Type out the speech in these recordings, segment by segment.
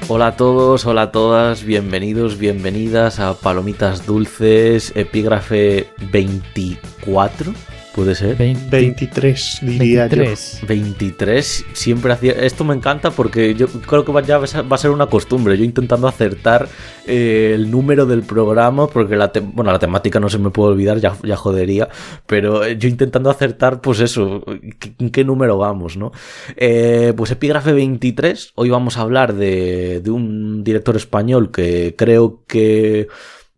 Hola a todos, hola a todas, bienvenidos, bienvenidas a Palomitas Dulces, epígrafe 24, ¿puede ser? 23, diría 23. Yo. 23, siempre hacía... Esto me encanta porque yo creo que ya va a ser una costumbre, yo intentando acertar el número del programa, porque la temática no se me puede olvidar, ya jodería, pero yo intentando acertar, pues eso, ¿en qué número vamos, no? Pues epígrafe 23, hoy vamos a hablar de un director español que creo que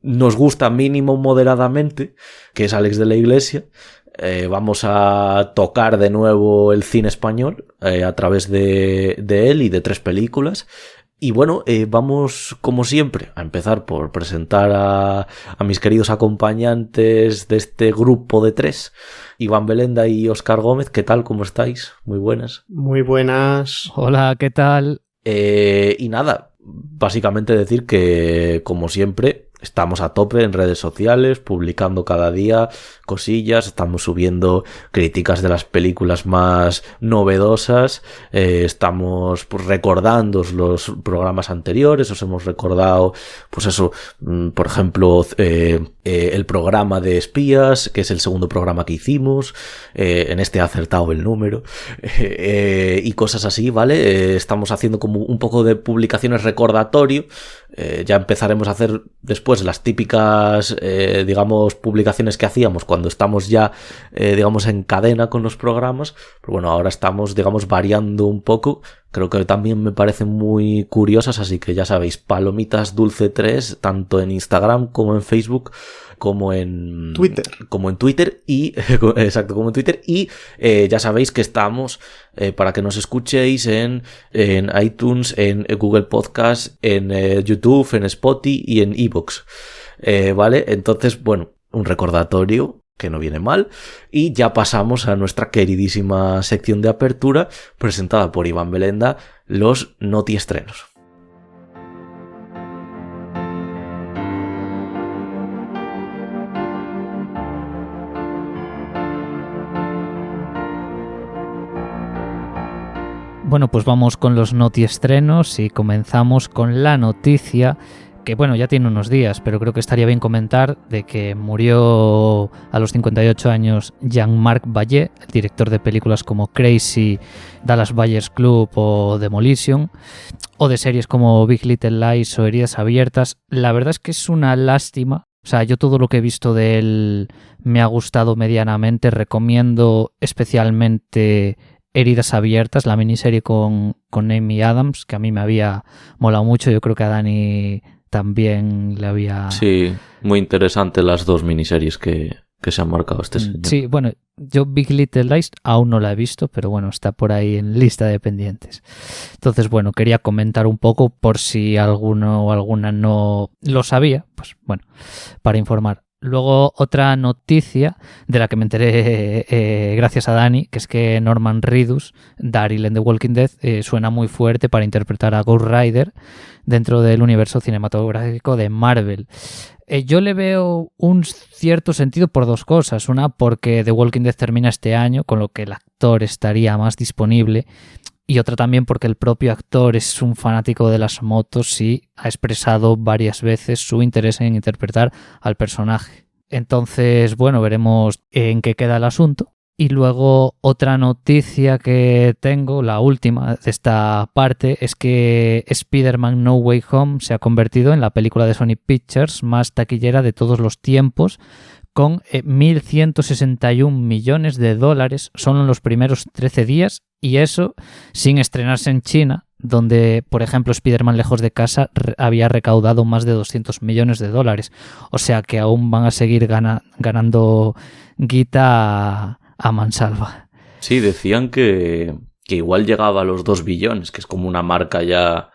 nos gusta mínimo moderadamente, que es Álex de la Iglesia. Vamos a tocar de nuevo el cine español a través de él y de 3 películas. Y bueno, vamos como siempre a empezar por presentar a mis queridos acompañantes de este grupo de 3, Iván Belenda y Óscar Gómez. ¿Qué tal? ¿Cómo estáis? Muy buenas. Muy buenas. Hola, ¿qué tal? Y nada, básicamente decir que como siempre estamos a tope en redes sociales, publicando cada día cosillas, estamos subiendo críticas de las películas más novedosas, estamos pues recordando los programas anteriores, os hemos recordado, pues eso, por ejemplo, el programa de espías, que es el segundo programa que hicimos, en este ha acertado el número, y cosas así, ¿vale? Estamos haciendo como un poco de publicaciones recordatorio, ya empezaremos a hacer después las típicas, digamos, publicaciones que hacíamos cuando estamos ya, digamos, en cadena con los programas, pero bueno, ahora estamos, digamos, variando un poco. Creo que también me parecen muy curiosas, así que ya sabéis, Palomitas Dulce 3, tanto en Instagram como en Facebook, como en Twitter y exacto, como en Twitter, y ya sabéis que estamos para que nos escuchéis en iTunes, en Google Podcast, en YouTube, en Spotify y en iVoox, ¿vale? Entonces, bueno, un recordatorio que no viene mal, y ya pasamos a nuestra queridísima sección de apertura presentada por Iván Belenda, los Noti Estrenos. Bueno, pues vamos con los Noti Estrenos y comenzamos con la noticia que, bueno, ya tiene unos días, pero creo que estaría bien comentar de que murió a los 58 años Jean-Marc Vallée, el director de películas como Crazy, Dallas Buyers Club o Demolition, o de series como Big Little Lies o Heridas Abiertas. La verdad es que es una lástima. O sea, yo todo lo que he visto de él me ha gustado medianamente. Recomiendo especialmente Heridas Abiertas, la miniserie con Amy Adams, que a mí me había molado mucho. Yo creo que a Dani también le había... Sí, muy interesante las 2 miniseries que se han marcado este señor. Sí, bueno, yo Big Little Lies aún no la he visto, pero bueno, está por ahí en lista de pendientes. Entonces, bueno, quería comentar un poco por si alguno o alguna no lo sabía, pues bueno, para informar. Luego otra noticia de la que me enteré gracias a Dani, que es que Norman Reedus, Daryl en The Walking Dead, suena muy fuerte para interpretar a Ghost Rider dentro del universo cinematográfico de Marvel. Yo le veo un cierto sentido por 2 cosas. Una, porque The Walking Dead termina este año, con lo que el actor estaría más disponible. Y otra también porque el propio actor es un fanático de las motos y ha expresado varias veces su interés en interpretar al personaje. Entonces, bueno, veremos en qué queda el asunto. Y luego otra noticia que tengo, la última de esta parte, es que Spider-Man No Way Home se ha convertido en la película de Sony Pictures más taquillera de todos los tiempos, con 1.161 millones de dólares solo en los primeros 13 días, y eso sin estrenarse en China, donde, por ejemplo, Spider-Man Lejos de Casa había recaudado más de 200 millones de dólares. O sea que aún van a seguir ganando guita a mansalva. Sí, decían que igual llegaba a los 2 billones, que es como una marca ya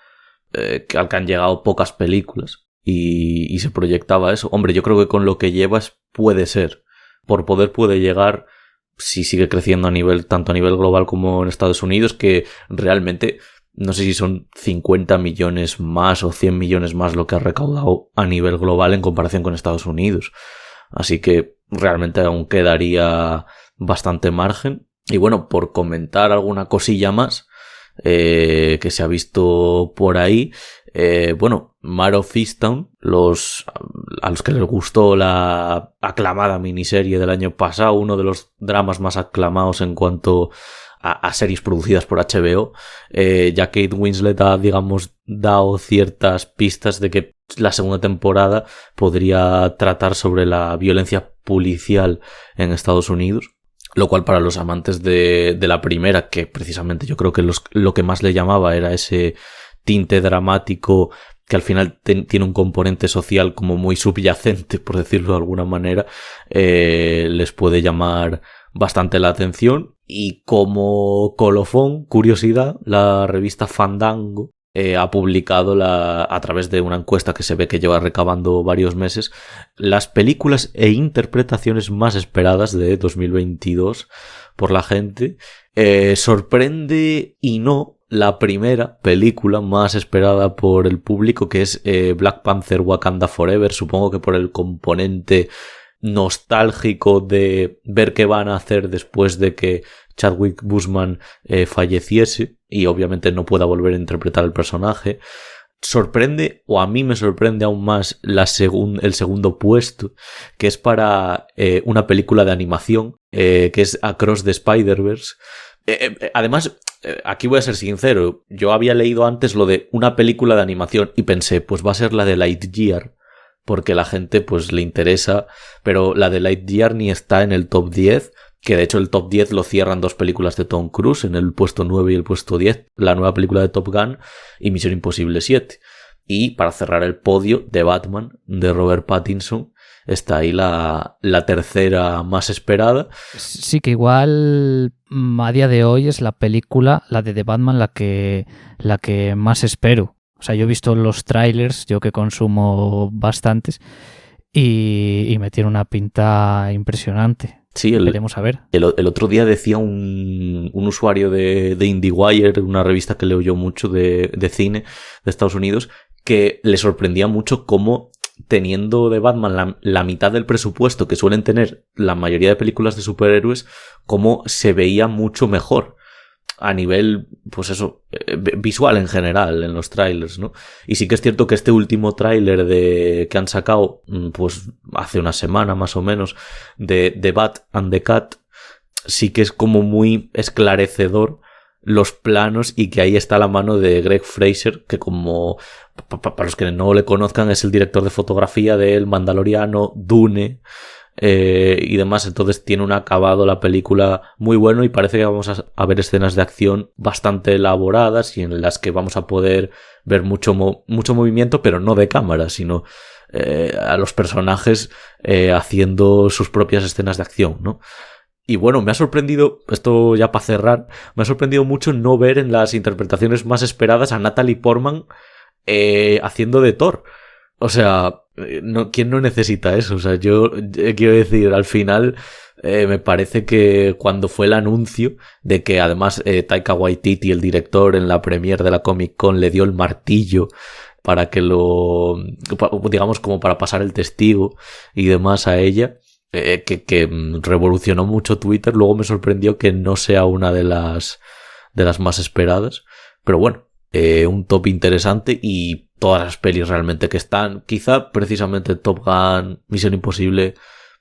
al que han llegado pocas películas, y se proyectaba eso. Hombre, yo creo que con lo que llevas puede ser. Por poder puede llegar, si sigue creciendo tanto a nivel global como en Estados Unidos, que realmente no sé si son 50 millones más o 100 millones más lo que ha recaudado a nivel global en comparación con Estados Unidos. Así que realmente aún quedaría bastante margen. Y bueno, por comentar alguna cosilla más que se ha visto por ahí, bueno, Mare of Easttown, a los que les gustó la aclamada miniserie del año pasado, uno de los dramas más aclamados en cuanto a series producidas por HBO, ya Kate Winslet ha, digamos, dado ciertas pistas de que la segunda temporada podría tratar sobre la violencia policial en Estados Unidos, lo cual para los amantes de la primera, que precisamente yo creo que lo que más le llamaba era ese tinte dramático que al final tiene un componente social como muy subyacente, por decirlo de alguna manera, les puede llamar bastante la atención. Y como colofón, curiosidad, la revista Fandango ha publicado a través de una encuesta que se ve que lleva recabando varios meses, las películas e interpretaciones más esperadas de 2022 por la gente. Sorprende y no la primera película más esperada por el público, que es Black Panther Wakanda Forever, supongo que por el componente nostálgico de ver qué van a hacer después de que Chadwick Boseman falleciese y obviamente no pueda volver a interpretar el personaje. Sorprende, o a mí me sorprende aún más, el segundo puesto, que es para una película de animación, que es Across the Spider-Verse. Además, aquí voy a ser sincero, yo había leído antes lo de una película de animación y pensé, pues va a ser la de Lightyear, porque a la gente pues le interesa, pero la de Lightyear ni está en el top 10, que de hecho el top 10 lo cierran dos películas de Tom Cruise, en el puesto 9 y el puesto 10, la nueva película de Top Gun y Misión Imposible 7. Y para cerrar el podio, de Batman, de Robert Pattinson, está ahí la tercera más esperada. Sí, que igual a día de hoy es la película, la de The Batman, la que más espero. O sea, yo he visto los trailers, yo que consumo bastantes, y me tiene una pinta impresionante. Sí, veremos a ver. El otro día decía un usuario de IndieWire, una revista que leo yo mucho de cine de Estados Unidos, que le sorprendía mucho cómo, teniendo de Batman la mitad del presupuesto que suelen tener la mayoría de películas de superhéroes, cómo se veía mucho mejor a nivel, pues eso, visual en general en los trailers, ¿no? Y sí que es cierto que este último tráiler que han sacado, pues hace una semana más o menos, de The Bat and the Cat, sí que es como muy esclarecedor los planos, y que ahí está la mano de Greg Fraser, que como para los que no le conozcan es el director de fotografía de El Mandaloriano, Dune y demás. Entonces tiene un acabado la película muy bueno, y parece que vamos a ver escenas de acción bastante elaboradas y en las que vamos a poder ver mucho movimiento, pero no de cámara, sino a los personajes haciendo sus propias escenas de acción, ¿no? Y bueno, me ha sorprendido, esto ya para cerrar, me ha sorprendido mucho no ver en las interpretaciones más esperadas a Natalie Portman haciendo de Thor. O sea, ¿quién no necesita eso? O sea, yo quiero decir, al final me parece que cuando fue el anuncio de que además Taika Waititi, el director, en la premiere de la Comic Con le dio el martillo para que digamos, como para pasar el testigo y demás a ella, que revolucionó mucho Twitter. Luego me sorprendió que no sea una de las más esperadas, pero bueno, un top interesante, y todas las pelis realmente que están, quizá precisamente Top Gun, Misión Imposible,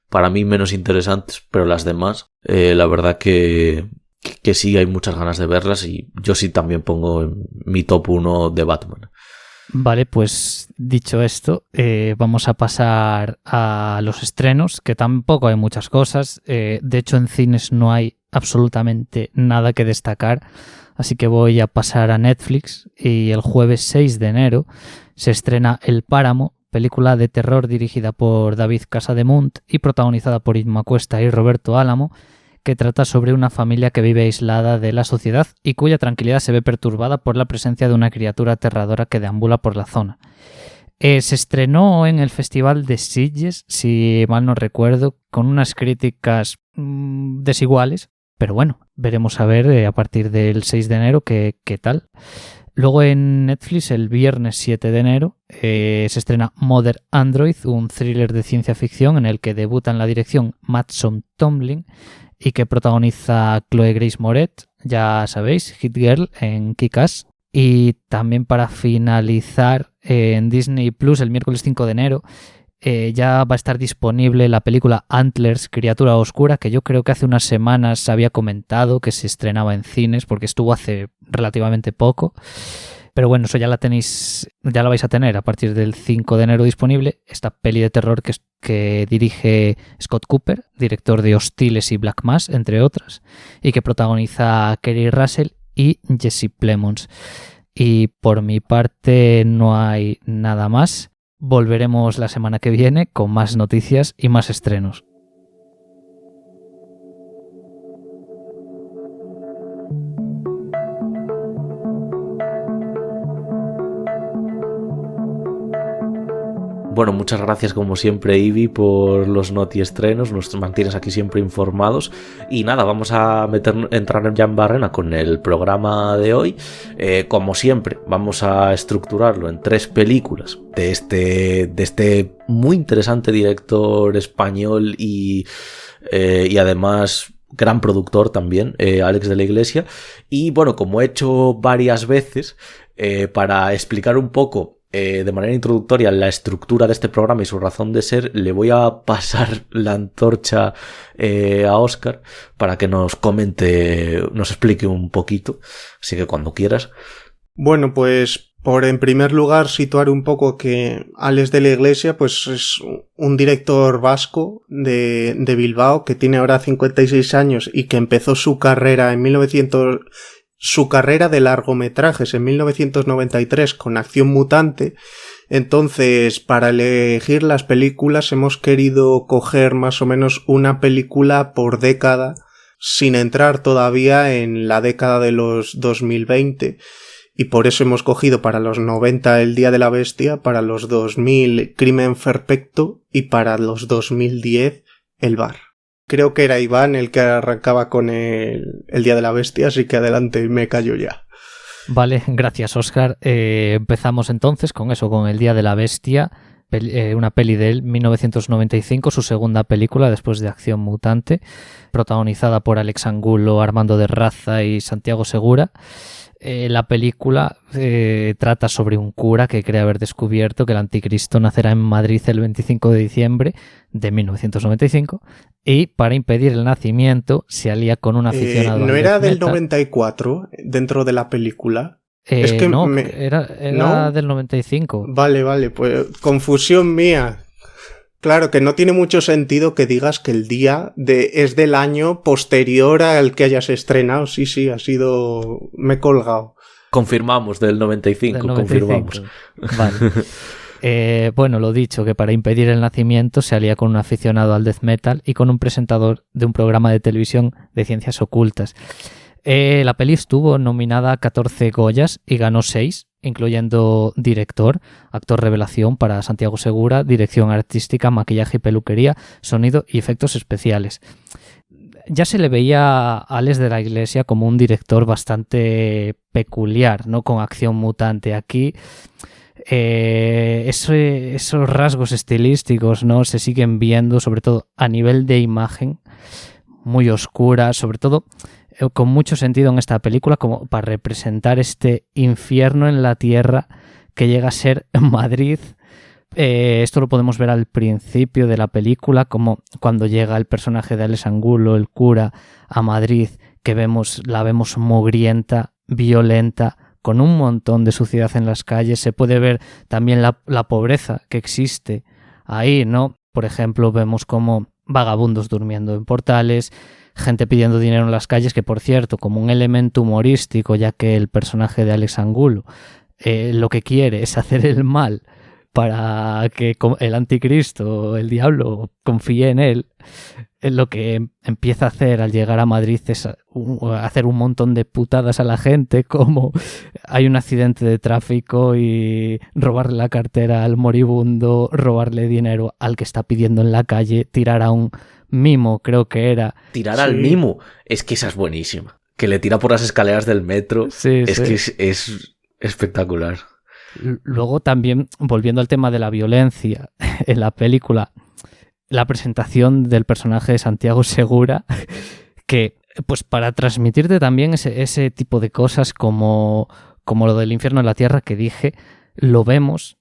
para mí menos interesantes, pero las demás, la verdad que sí hay muchas ganas de verlas, y yo sí también pongo en mi top 1 de Batman. Vale, pues dicho esto, vamos a pasar a los estrenos, que tampoco hay muchas cosas. De hecho, en cines no hay absolutamente nada que destacar, así que voy a pasar a Netflix, y el jueves 6 de enero se estrena El Páramo, película de terror dirigida por David Casademunt y protagonizada por Irma Cuesta y Roberto Álamo, que trata sobre una familia que vive aislada de la sociedad y cuya tranquilidad se ve perturbada por la presencia de una criatura aterradora que deambula por la zona. Se estrenó en el Festival de Sitges, si mal no recuerdo, con unas críticas desiguales, pero bueno, veremos a ver a partir del 6 de enero qué tal. Luego en Netflix, el viernes 7 de enero, se estrena Mother Android, un thriller de ciencia ficción en el que debuta en la dirección Mason Tomlin y que protagoniza Chloe Grace Moretz, ya sabéis, Hit Girl en Kick-Ass. Y también para finalizar, en Disney Plus, el miércoles 5 de enero, ya va a estar disponible la película Antlers, Criatura Oscura, que yo creo que hace unas semanas había comentado que se estrenaba en cines porque estuvo hace relativamente poco. Pero bueno, eso ya la tenéis, ya la vais a tener a partir del 5 de enero disponible. Esta peli de terror que dirige Scott Cooper, director de Hostiles y Black Mass, entre otras, y que protagoniza Kerry Russell y Jesse Plemons. Y por mi parte no hay nada más. Volveremos la semana que viene con más noticias y más estrenos. Bueno, muchas gracias como siempre, Ivi, por los notiestrenos, nos mantienes aquí siempre informados. Y nada, vamos a entrar ya en barrena con el programa de hoy. Como siempre, vamos a estructurarlo en 3 películas de este muy interesante director español y además gran productor también, Alex de la Iglesia. Y bueno, como he hecho varias veces, para explicar un poco de manera introductoria la estructura de este programa y su razón de ser, le voy a pasar la antorcha a Óscar para que nos comente, nos explique un poquito, así que cuando quieras. Bueno, pues por en primer lugar situar un poco que Alex de la Iglesia pues es un director vasco de Bilbao que tiene ahora 56 años y que empezó su carrera su carrera de largometrajes en 1993 con Acción Mutante. Entonces, para elegir las películas hemos querido coger más o menos una película por década, sin entrar todavía en la década de los 2020. Y por eso hemos cogido para los 90 El Día de la Bestia, para los 2000 Crimen Perfecto y para los 2010 El Bar. Creo que era Iván el que arrancaba con el Día de la Bestia, así que adelante, me callo ya. Vale, gracias, Óscar. Empezamos entonces con El Día de la Bestia, una peli de 1995, su segunda película después de Acción Mutante, protagonizada por Alex Angulo, Armando de Raza y Santiago Segura. La película trata sobre un cura que cree haber descubierto que el anticristo nacerá en Madrid el 25 de diciembre de 1995 y para impedir el nacimiento se alía con un aficionado ¿no al era death del metal. 94 dentro de la película? Es que no, ¿no? era del 95. Vale, pues confusión mía. Claro, que no tiene mucho sentido que digas que el día es del año posterior al que hayas estrenado. Sí, ha sido... me he colgado. Confirmamos, del 95, confirmamos. Vale. Bueno, lo dicho, que para impedir el nacimiento se alía con un aficionado al death metal y con un presentador de un programa de televisión de ciencias ocultas. La peli estuvo nominada a 14 Goyas y ganó 6, incluyendo director, actor revelación para Santiago Segura, dirección artística, maquillaje y peluquería, sonido y efectos especiales. Ya se le veía a Alex de la Iglesia como un director bastante peculiar, ¿no? Con Acción Mutante. Aquí esos rasgos estilísticos, ¿no? Se siguen viendo, sobre todo a nivel de imagen, muy oscura, sobre todo con mucho sentido en esta película, como para representar este infierno en la tierra que llega a ser Madrid. Esto lo podemos ver al principio de la película, como cuando llega el personaje de Alex Angulo, el cura, a Madrid, que la vemos mugrienta, violenta, con un montón de suciedad en las calles. Se puede ver también la pobreza que existe ahí, ¿no? Por ejemplo, vemos como vagabundos durmiendo en portales, gente pidiendo dinero en las calles, que por cierto, como un elemento humorístico, ya que el personaje de Alex Angulo lo que quiere es hacer el mal para que el anticristo, el diablo, confíe en él, lo que empieza a hacer al llegar a Madrid es hacer un montón de putadas a la gente, como hay un accidente de tráfico y robarle la cartera al moribundo, robarle dinero al que está pidiendo en la calle, tirar a un mimo, creo que era. Tirar al mimo, es que esa es buenísima. Que le tira por las escaleras del metro, que Espectacular. Luego también, volviendo al tema de la violencia, en la película, la presentación del personaje de Santiago Segura, que pues para transmitirte también ese tipo de cosas como lo del infierno en la tierra que dije, lo vemos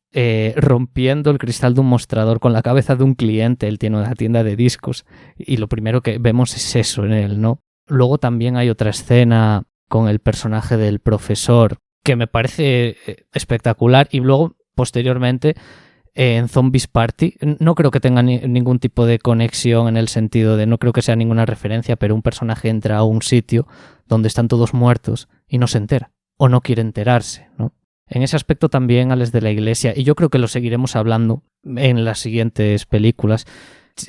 rompiendo el cristal de un mostrador con la cabeza de un cliente. Él tiene una tienda de discos y lo primero que vemos es eso en él, ¿no? Luego también hay otra escena con el personaje del profesor que me parece espectacular, y luego posteriormente en Zombies Party no creo que tenga ningún tipo de conexión, en el sentido de no creo que sea ninguna referencia, pero un personaje entra a un sitio donde están todos muertos y no se entera o no quiere enterarse, ¿no? En ese aspecto también Ales de la Iglesia, y yo creo que lo seguiremos hablando en las siguientes películas,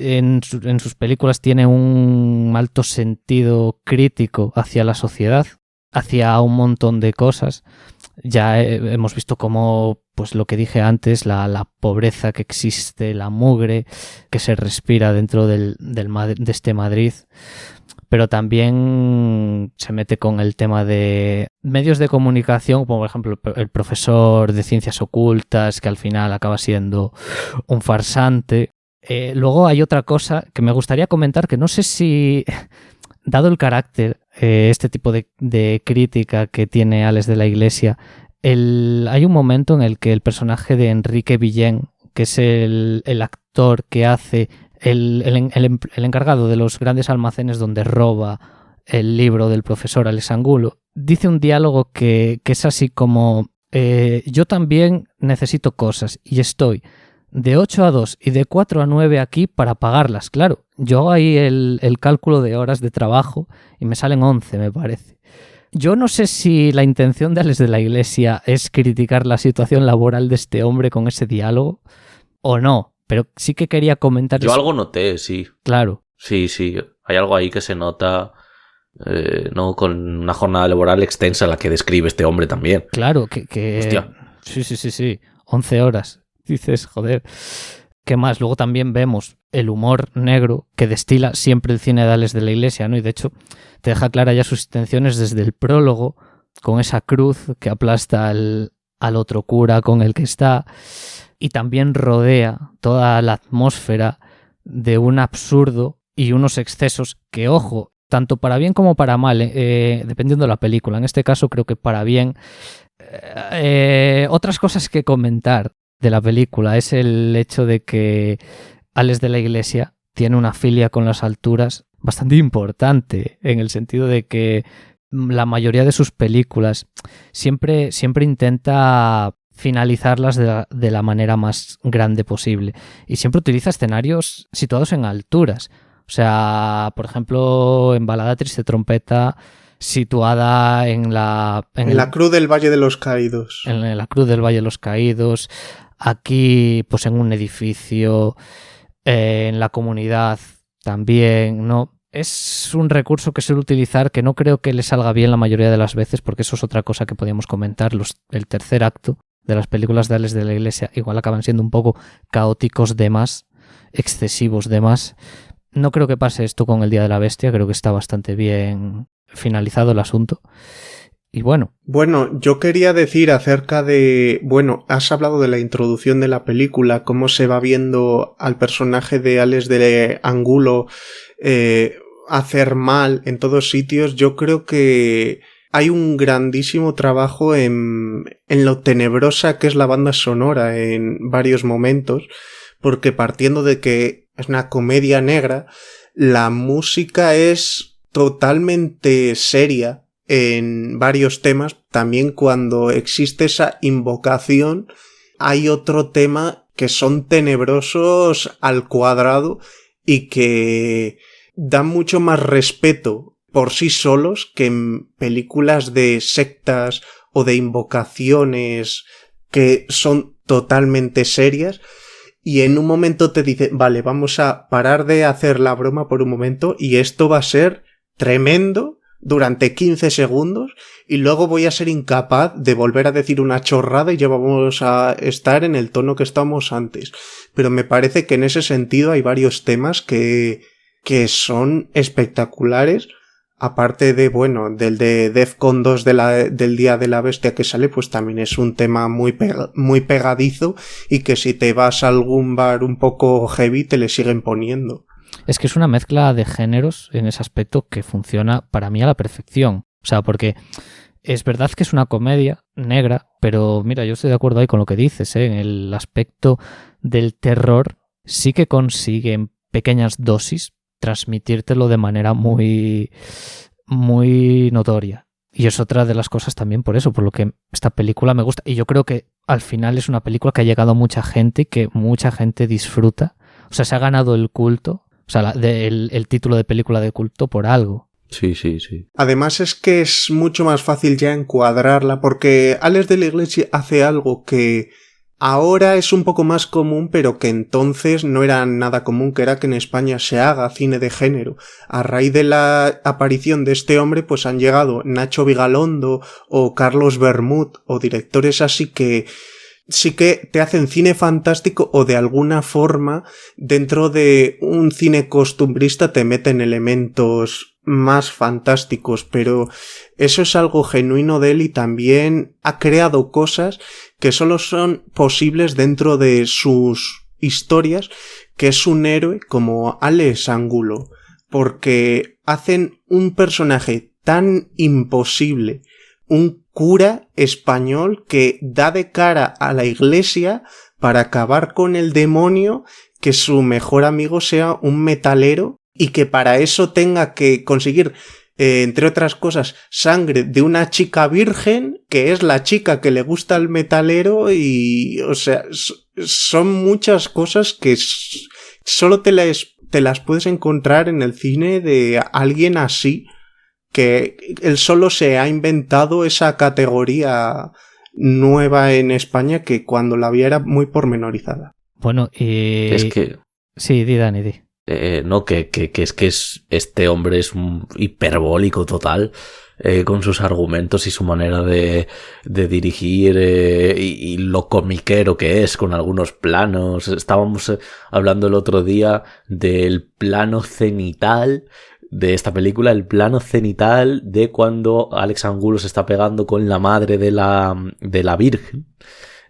en sus películas tiene un alto sentido crítico hacia la sociedad, hacia un montón de cosas. Ya hemos visto cómo, pues lo que dije antes, la pobreza que existe, la mugre que se respira dentro de este Madrid, pero también se mete con el tema de medios de comunicación, como por ejemplo el profesor de ciencias ocultas, que al final acaba siendo un farsante. Luego hay otra cosa que me gustaría comentar, que no sé si, dado el carácter, este tipo de crítica que tiene Ales de la Iglesia, hay un momento en el que el personaje de Enrique Villén, que es el actor que hace el encargado de los grandes almacenes donde roba el libro del profesor Alex Angulo, dice un diálogo que es así como: yo también necesito cosas y estoy de 8 a 2 y de 4 a 9 aquí para pagarlas. Claro, yo hago ahí el cálculo de horas de trabajo y me salen 11, me parece. Yo no sé si la intención de Ales de la Iglesia es criticar la situación laboral de este hombre con ese diálogo o no, pero sí que quería comentar Yo algo noté, sí. Claro. Sí, hay algo ahí que se nota, ¿no? Con una jornada laboral extensa, la que describe este hombre también. Claro, que... Hostia. Sí. 11 horas. Dices, joder. ¿Qué más? Luego también vemos el humor negro que destila siempre el cine de Ales de la Iglesia, ¿no? Y de hecho te deja clara ya sus intenciones desde el prólogo, con esa cruz que aplasta al otro cura con el que está, y también rodea toda la atmósfera de un absurdo y unos excesos que, ojo, tanto para bien como para mal, dependiendo de la película. En este caso creo que para bien. Otras cosas que comentar de la película es el hecho de que Ales de la Iglesia tiene una filia con las alturas bastante importante, en el sentido de que la mayoría de sus películas siempre intenta finalizarlas de la manera más grande posible, y siempre utiliza escenarios situados en alturas. O sea, por ejemplo, en Balada Triste Trompeta, situada en la Cruz del Valle de los Caídos. En la Cruz del Valle de los Caídos. Aquí, pues en un edificio, en la comunidad también, ¿no? Es un recurso que suele utilizar, que no creo que le salga bien la mayoría de las veces, porque eso es otra cosa que podíamos comentar. El tercer acto de las películas de Ales de la Iglesia igual acaban siendo un poco caóticos de más, excesivos de más. No creo que pase esto con El Día de la Bestia, creo que está bastante bien finalizado el asunto. Y bueno, yo quería decir acerca de... Bueno, has hablado de la introducción de la película, cómo se va viendo al personaje de Alex de Angulo hacer mal en todos sitios. Yo creo que hay un grandísimo trabajo en lo tenebrosa que es la banda sonora en varios momentos, porque partiendo de que es una comedia negra, la música es totalmente seria en varios temas. También cuando existe esa invocación hay otro tema que son tenebrosos al cuadrado y que dan mucho más respeto por sí solos que en películas de sectas o de invocaciones que son totalmente serias. Y en un momento te dice, vale, vamos a parar de hacer la broma por un momento y esto va a ser tremendo durante 15 segundos y luego voy a ser incapaz de volver a decir una chorrada y ya vamos a estar en el tono que estábamos antes. Pero me parece que en ese sentido hay varios temas que son espectaculares, aparte de, bueno, del de Defcon 2 del Día de la Bestia que sale, pues también es un tema muy pegadizo y que si te vas a algún bar un poco heavy te le siguen poniendo. Es que es una mezcla de géneros en ese aspecto que funciona para mí a la perfección. O sea, porque es verdad que es una comedia negra, pero mira, yo estoy de acuerdo ahí con lo que dices, ¿eh? En el aspecto del terror sí que consigue en pequeñas dosis transmitírtelo de manera muy, muy notoria. Y es otra de las cosas también por eso, por lo que esta película me gusta. Y yo creo que al final es una película que ha llegado a mucha gente y que mucha gente disfruta. O sea, se ha ganado el culto, o sea, el título de película de culto por algo. Sí, sí, sí. Además es que es mucho más fácil ya encuadrarla, porque Alex de la Iglesia hace algo que ahora es un poco más común, pero que entonces no era nada común, que era que en España se haga cine de género. A raíz de la aparición de este hombre, pues han llegado Nacho Vigalondo o Carlos Bermud o directores así que sí que te hacen cine fantástico o de alguna forma dentro de un cine costumbrista te meten elementos más fantásticos, pero eso es algo genuino de él y también ha creado cosas que solo son posibles dentro de sus historias, que es un héroe como Alex Angulo, porque hacen un personaje tan imposible, un cura español que da de cara a la iglesia para acabar con el demonio, que su mejor amigo sea un metalero y que para eso tenga que conseguir, entre otras cosas, sangre de una chica virgen, que es la chica que le gusta al metalero y, o sea, son muchas cosas que solo te las puedes encontrar en el cine de alguien así, que él solo se ha inventado esa categoría nueva en España que cuando la había era muy pormenorizada. Bueno, Es que... Sí, di Dani, di. No, que este hombre es un hiperbólico total, con sus argumentos y su manera de dirigir, y lo comiquero que es con algunos planos. Estábamos hablando el otro día del plano cenital de esta película, el plano cenital de cuando Alex Angulo se está pegando con la madre de la Virgen.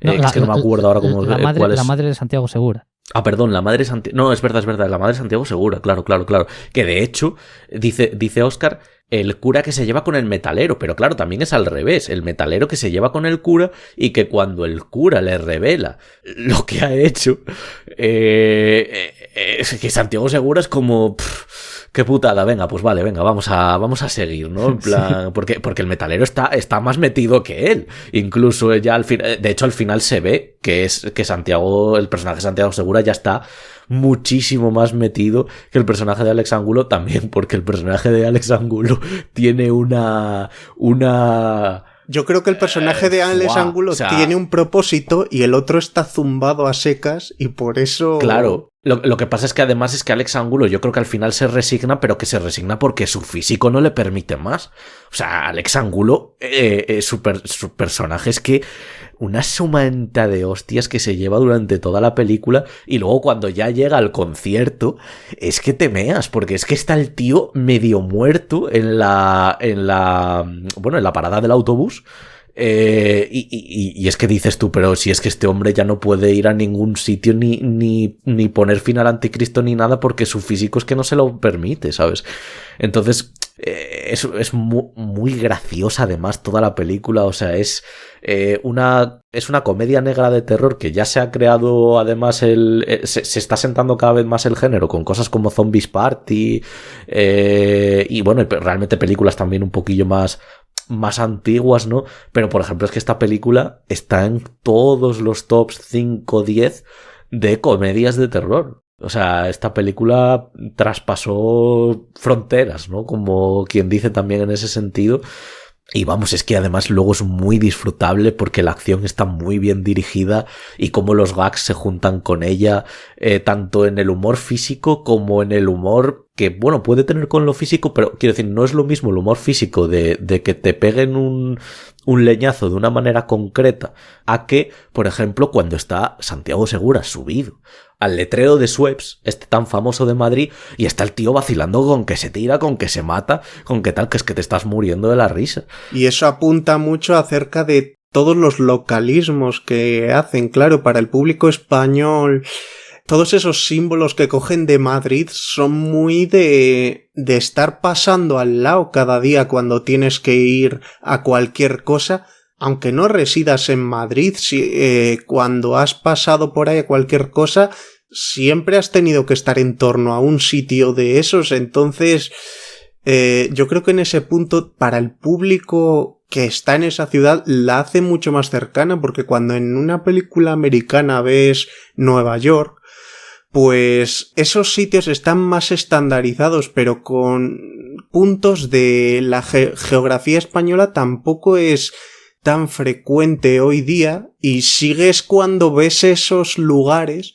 No, es que no me acuerdo ahora cómo cuál es. La madre de Santiago Segura. Ah, perdón, la madre Santiago... No, es verdad, la madre Santiago Segura, claro. Que de hecho, dice Óscar, el cura que se lleva con el metalero, pero claro, también es al revés, el metalero que se lleva con el cura y que cuando el cura le revela lo que ha hecho, que Santiago Segura es como... Qué putada, venga, pues vale, venga, vamos a seguir, ¿no? En plan, sí. Porque el metalero está más metido que él. Incluso ya al final, de hecho al final se ve que Santiago, el personaje de Santiago Segura ya está muchísimo más metido que el personaje de Alex Angulo, también porque el personaje de Alex Angulo tiene una... Yo creo que el personaje de Alex Angulo tiene un propósito y el otro está zumbado a secas y por eso... Claro, lo que pasa es que además es que Alex Angulo yo creo que al final se resigna, pero que se resigna porque su físico no le permite más. O sea, Alex Angulo, su personaje es que una sumanta de hostias que se lleva durante toda la película y luego cuando ya llega al concierto es que te meas, porque es que está el tío medio muerto en la parada del autobús. Y es que dices tú, pero si es que este hombre ya no puede ir a ningún sitio ni poner fin al anticristo ni nada porque su físico es que no se lo permite, ¿sabes? Entonces es muy graciosa además toda la película, o sea, es una comedia negra de terror que ya se ha creado además se está sentando cada vez más el género con cosas como Zombies Party, y bueno, realmente películas también un poquillo más antiguas, ¿no? Pero por ejemplo es que esta película está en todos los tops 5-10 de comedias de terror. O sea, esta película traspasó fronteras, ¿no? Como quien dice también en ese sentido. Y vamos, es que además luego es muy disfrutable porque la acción está muy bien dirigida y cómo los gags se juntan con ella, tanto en el humor físico como en el humor que, bueno, puede tener con lo físico, pero quiero decir, no es lo mismo el humor físico de que te peguen un leñazo de una manera concreta a que, por ejemplo, cuando está Santiago Segura subido al letrero de Schweppes, este tan famoso de Madrid, y está el tío vacilando con que se tira, con que se mata, con que tal, que es que te estás muriendo de la risa. Y eso apunta mucho acerca de todos los localismos que hacen, claro, para el público español. Todos esos símbolos que cogen de Madrid son muy de estar pasando al lado cada día cuando tienes que ir a cualquier cosa. Aunque no residas en Madrid, cuando has pasado por ahí a cualquier cosa, siempre has tenido que estar en torno a un sitio de esos. Entonces, yo creo que en ese punto, para el público que está en esa ciudad, la hace mucho más cercana, porque cuando en una película americana ves Nueva York, pues esos sitios están más estandarizados, pero con puntos de la geografía española tampoco es tan frecuente hoy día, y sigues cuando ves esos lugares.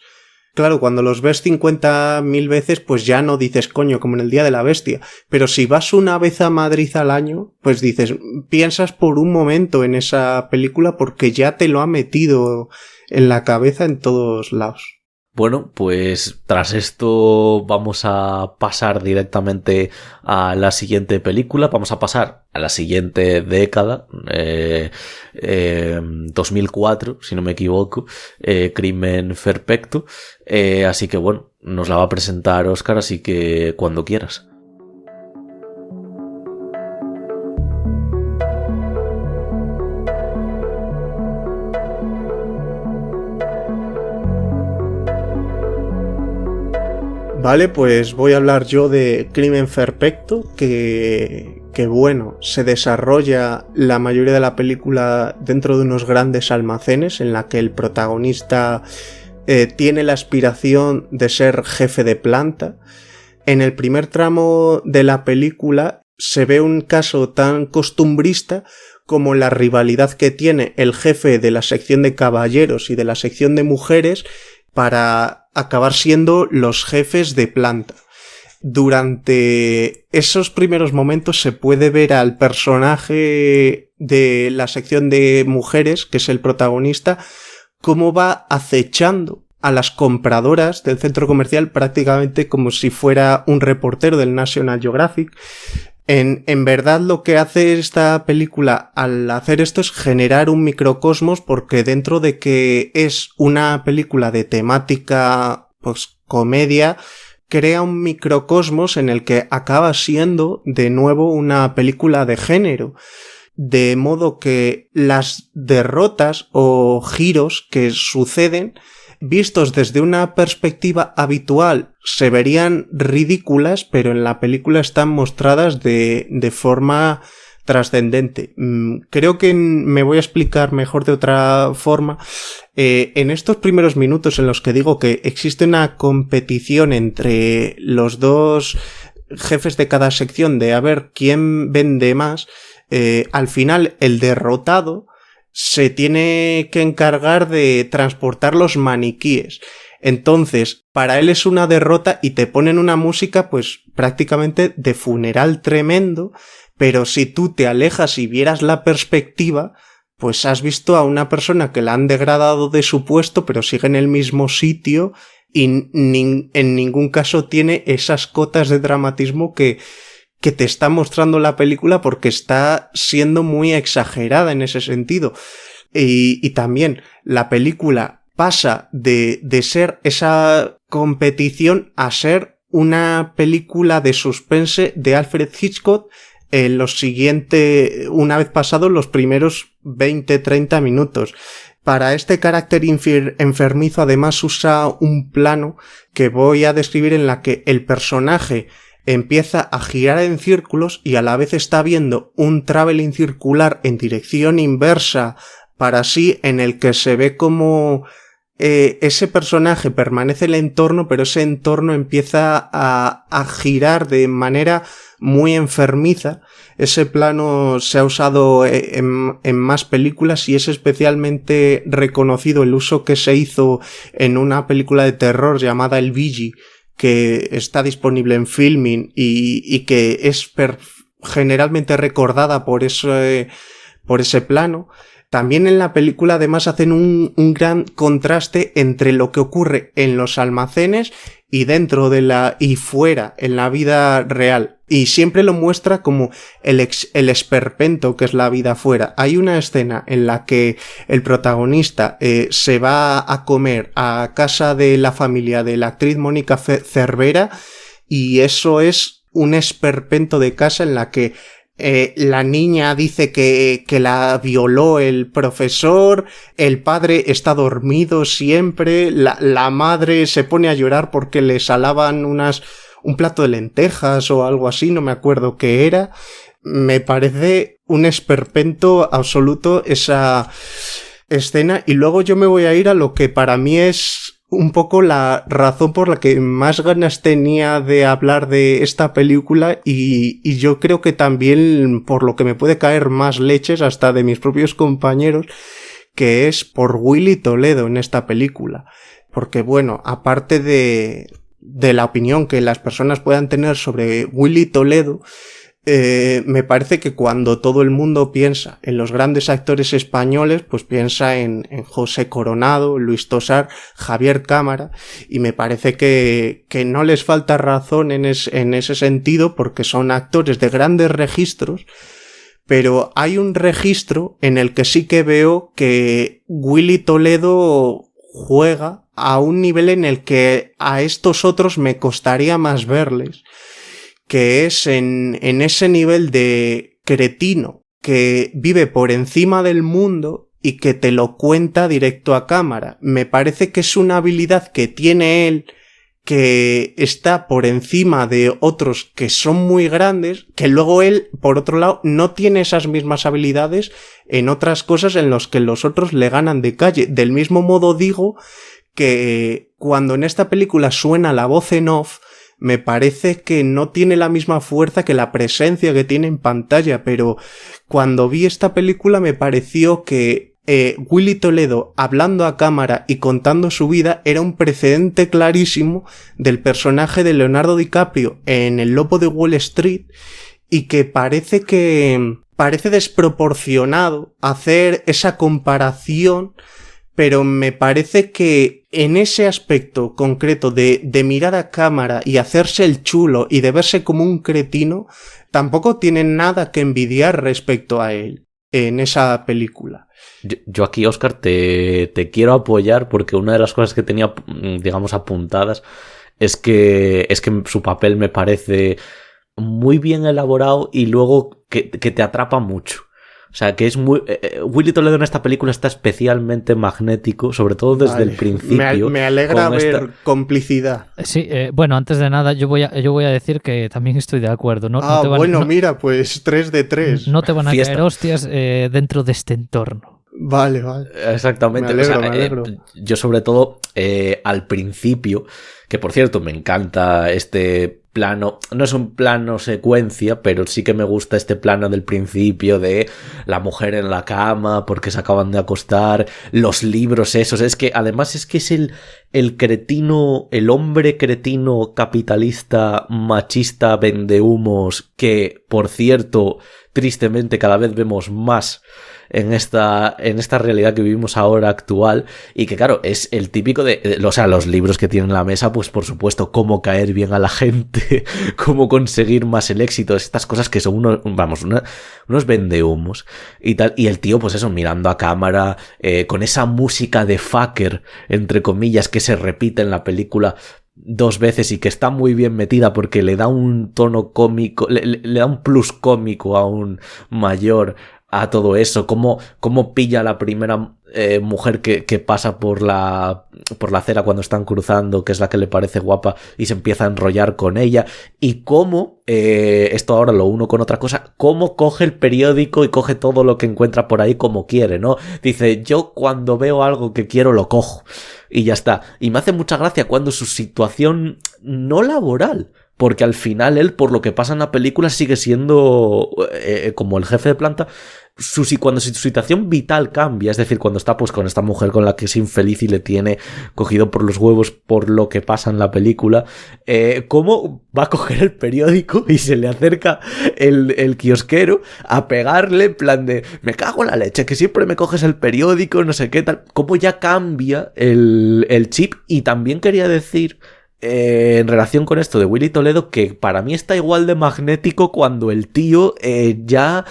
Claro, cuando los ves 50.000 veces, pues ya no dices coño, como en el Día de la Bestia. Pero si vas una vez a Madrid al año, pues dices, piensas por un momento en esa película porque ya te lo ha metido en la cabeza en todos lados. Bueno, pues tras esto vamos a pasar directamente a la siguiente película, vamos a pasar a la siguiente década, 2004, si no me equivoco, Crimen Perfecto, así que bueno, nos la va a presentar Óscar, así que cuando quieras. Vale, pues voy a hablar yo de Crimen Perfecto, que bueno, se desarrolla la mayoría de la película dentro de unos grandes almacenes en la que el protagonista tiene la aspiración de ser jefe de planta. En el primer tramo de la película se ve un caso tan costumbrista como la rivalidad que tiene el jefe de la sección de caballeros y de la sección de mujeres para acabar siendo los jefes de planta. Durante esos primeros momentos se puede ver al personaje de la sección de mujeres, que es el protagonista, cómo va acechando a las compradoras del centro comercial prácticamente como si fuera un reportero del National Geographic. En verdad lo que hace esta película al hacer esto es generar un microcosmos, porque dentro de que es una película de temática pues comedia, crea un microcosmos en el que acaba siendo de nuevo una película de género. De modo que las derrotas o giros que suceden, vistos desde una perspectiva habitual, se verían ridículas, pero en la película están mostradas de forma trascendente. Creo que me voy a explicar mejor de otra forma. En estos primeros minutos en los que digo que existe una competición entre los dos jefes de cada sección de a ver quién vende más, al final el derrotado se tiene que encargar de transportar los maniquíes. Entonces, para él es una derrota y te ponen una música pues prácticamente de funeral tremendo, pero si tú te alejas y vieras la perspectiva, pues has visto a una persona que la han degradado de su puesto, pero sigue en el mismo sitio y en ningún caso tiene esas cotas de dramatismo que te está mostrando la película, porque está siendo muy exagerada en ese sentido. Y también la película pasa de ser esa competición a ser una película de suspense de Alfred Hitchcock en los siguientes, una vez pasados los primeros 20-30 minutos. Para este carácter enfermizo además usa un plano que voy a describir, en la que el personaje empieza a girar en círculos y a la vez está viendo un traveling circular en dirección inversa para sí, en el que se ve como ese personaje permanece en el entorno, pero ese entorno empieza a girar de manera muy enfermiza. Ese plano se ha usado en más películas y es especialmente reconocido el uso que se hizo en una película de terror llamada El Vigil, que está disponible en Filmin y que es generalmente recordada por ese plano. También en la película además hacen un gran contraste entre lo que ocurre en los almacenes y dentro y fuera, en la vida real. Y siempre lo muestra como el esperpento que es la vida fuera. Hay una escena en la que el protagonista se va a comer a casa de la familia de la actriz Mónica Cervera, y eso es un esperpento de casa en la que la niña dice que la violó el profesor, el padre está dormido siempre, la madre se pone a llorar porque le salaban un plato de lentejas o algo así, no me acuerdo qué era. Me parece un esperpento absoluto esa escena, y luego yo me voy a ir a lo que para mí es un poco la razón por la que más ganas tenía de hablar de esta película, y yo creo que también por lo que me puede caer más leches hasta de mis propios compañeros, que es por Willy Toledo en esta película. Porque bueno, aparte de la opinión que las personas puedan tener sobre Willy Toledo, me parece que cuando todo el mundo piensa en los grandes actores españoles, pues piensa en José Coronado, Luis Tosar, Javier Cámara, y me parece que no les falta razón en ese sentido, porque son actores de grandes registros, pero hay un registro en el que sí que veo que Willy Toledo juega a un nivel en el que a estos otros me costaría más verles, que es en ese nivel de cretino que vive por encima del mundo y que te lo cuenta directo a cámara. Me parece que es una habilidad que tiene él, que está por encima de otros que son muy grandes, que luego él, por otro lado, no tiene esas mismas habilidades en otras cosas en las que los otros le ganan de calle. Del mismo modo digo que cuando en esta película suena la voz en off, me parece que no tiene la misma fuerza que la presencia que tiene en pantalla, pero cuando vi esta película me pareció que Willy Toledo hablando a cámara y contando su vida era un precedente clarísimo del personaje de Leonardo DiCaprio en El Lobo de Wall Street, y que parece desproporcionado hacer esa comparación, pero me parece que en ese aspecto concreto de mirar a cámara y hacerse el chulo y de verse como un cretino, tampoco tiene nada que envidiar respecto a él en esa película. Yo aquí, Óscar, te quiero apoyar, porque una de las cosas que tenía, digamos, apuntadas es que su papel me parece muy bien elaborado y luego que te atrapa mucho. O sea, que es muy... Willy Toledo en esta película está especialmente magnético, sobre todo desde el principio. Me alegra ver complicidad. Sí, bueno, antes de nada, yo voy a decir que también estoy de acuerdo. Mira, pues 3 de 3. No te van a caer hostias dentro de este entorno. Vale. Exactamente. Me alegro. Yo sobre todo al principio, que por cierto me encanta este plano, no es un plano secuencia, pero sí que me gusta este plano del principio de la mujer en la cama porque se acaban de acostar, los libros esos, es que además es el cretino, el hombre cretino capitalista, machista, vendehumos, que por cierto, tristemente cada vez vemos más en esta realidad que vivimos ahora actual, y que claro, es el típico o sea, los libros que tienen en la mesa, pues por supuesto, cómo caer bien a la gente, cómo conseguir más el éxito, estas cosas que son unos vendehumos y tal, y el tío pues eso, mirando a cámara, con esa música de fucker, entre comillas, que se repite en la película 2 veces y que está muy bien metida porque le da un tono cómico, le da un plus cómico aún mayor a todo eso, cómo pilla a la primera mujer que pasa por la acera cuando están cruzando, que es la que le parece guapa, y se empieza a enrollar con ella, y cómo, esto ahora lo uno con otra cosa, cómo coge el periódico y coge todo lo que encuentra por ahí como quiere, ¿no? Dice, yo cuando veo algo que quiero lo cojo, y ya está. Y me hace mucha gracia cuando su situación no laboral, porque al final él, por lo que pasa en la película, sigue siendo como el jefe de planta, cuando su situación vital cambia, es decir, cuando está pues con esta mujer con la que es infeliz y le tiene cogido por los huevos por lo que pasa en la película, cómo va a coger el periódico y se le acerca el kiosquero a pegarle en plan de me cago en la leche, que siempre me coges el periódico, no sé qué tal, cómo ya cambia el chip. Y también quería decir, en relación con esto de Willy Toledo, que para mí está igual de magnético cuando el tío ya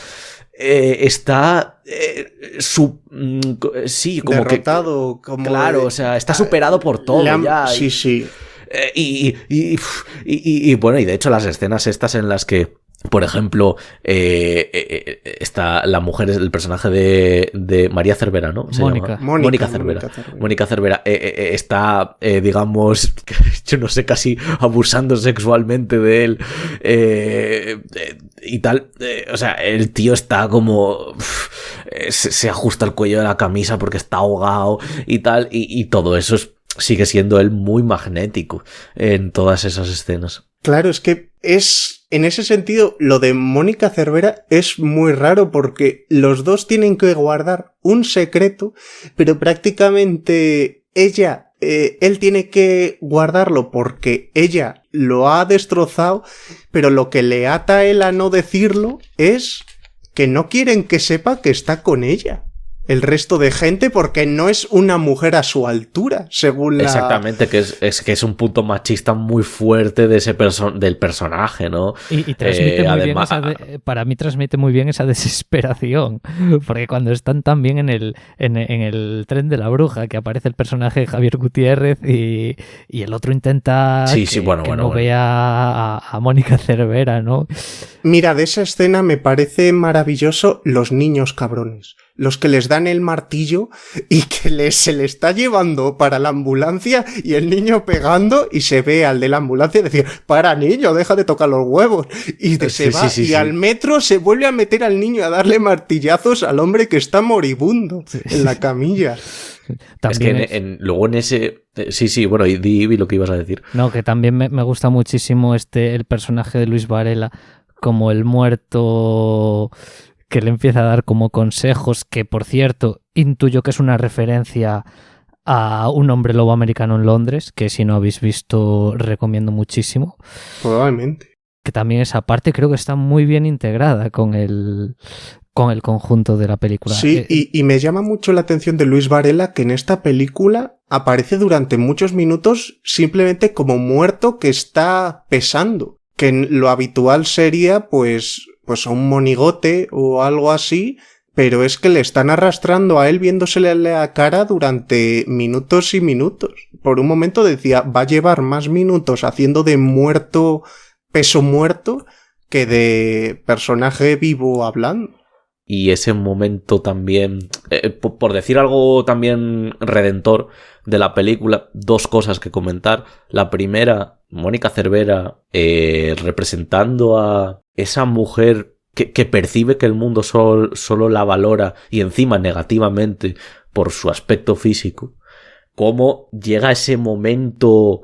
está sí, como derrotado, que claro, o sea, está superado por todo ya. Sí. Y bueno, y de hecho las escenas estas en las que, por ejemplo, está la mujer, el personaje de María Cervera, ¿no? Mónica Cervera. Mónica Cervera está, digamos, yo no sé, casi abusando sexualmente de él y tal. O sea, el tío está como... se ajusta el cuello de la camisa porque está ahogado y tal. Y todo eso sigue siendo él muy magnético en todas esas escenas. Claro, es que en ese sentido, lo de Mónica Cervera es muy raro porque los dos tienen que guardar un secreto, pero prácticamente él tiene que guardarlo porque ella lo ha destrozado, pero lo que le ata a él a no decirlo es que no quieren que sepa que está con ella el resto de gente porque no es una mujer a su altura, según la... Exactamente, que es un punto machista muy fuerte de del personaje, ¿no? Y transmite muy bien para mí transmite muy bien esa desesperación, porque cuando están también en el tren de la bruja, que aparece el personaje de Javier Gutiérrez y el otro intenta no vea a Mónica Cervera, ¿no? Mira, de esa escena me parece maravilloso los niños cabrones. Los que les dan el martillo y que se le está llevando para la ambulancia y el niño pegando y se ve al de la ambulancia decir, para niño, deja de tocar los huevos. Y se va y al metro se vuelve a meter al niño a darle martillazos al hombre que está moribundo en la camilla. También es que luego en ese... Sí, bueno, y di lo que ibas a decir. No, que también me gusta muchísimo el personaje de Luis Varela como el muerto... que le empieza a dar como consejos, que por cierto intuyo que es una referencia a Un hombre lobo americano en Londres, que si no habéis visto recomiendo muchísimo. Probablemente. Que también esa parte creo que está muy bien integrada con el conjunto de la película. Sí, y me llama mucho la atención de Luis Varela que en esta película aparece durante muchos minutos simplemente como muerto que está pesando, que lo habitual sería pues a un monigote o algo así, pero es que le están arrastrando a él viéndosele la cara durante minutos y minutos. Por un momento decía, va a llevar más minutos haciendo de muerto, peso muerto, que de personaje vivo hablando. Y ese momento también, por decir algo también redentor de la película, dos cosas que comentar. La primera, Mónica Cervera representando a esa mujer que percibe que el mundo solo la valora y encima negativamente por su aspecto físico. Cómo llega ese momento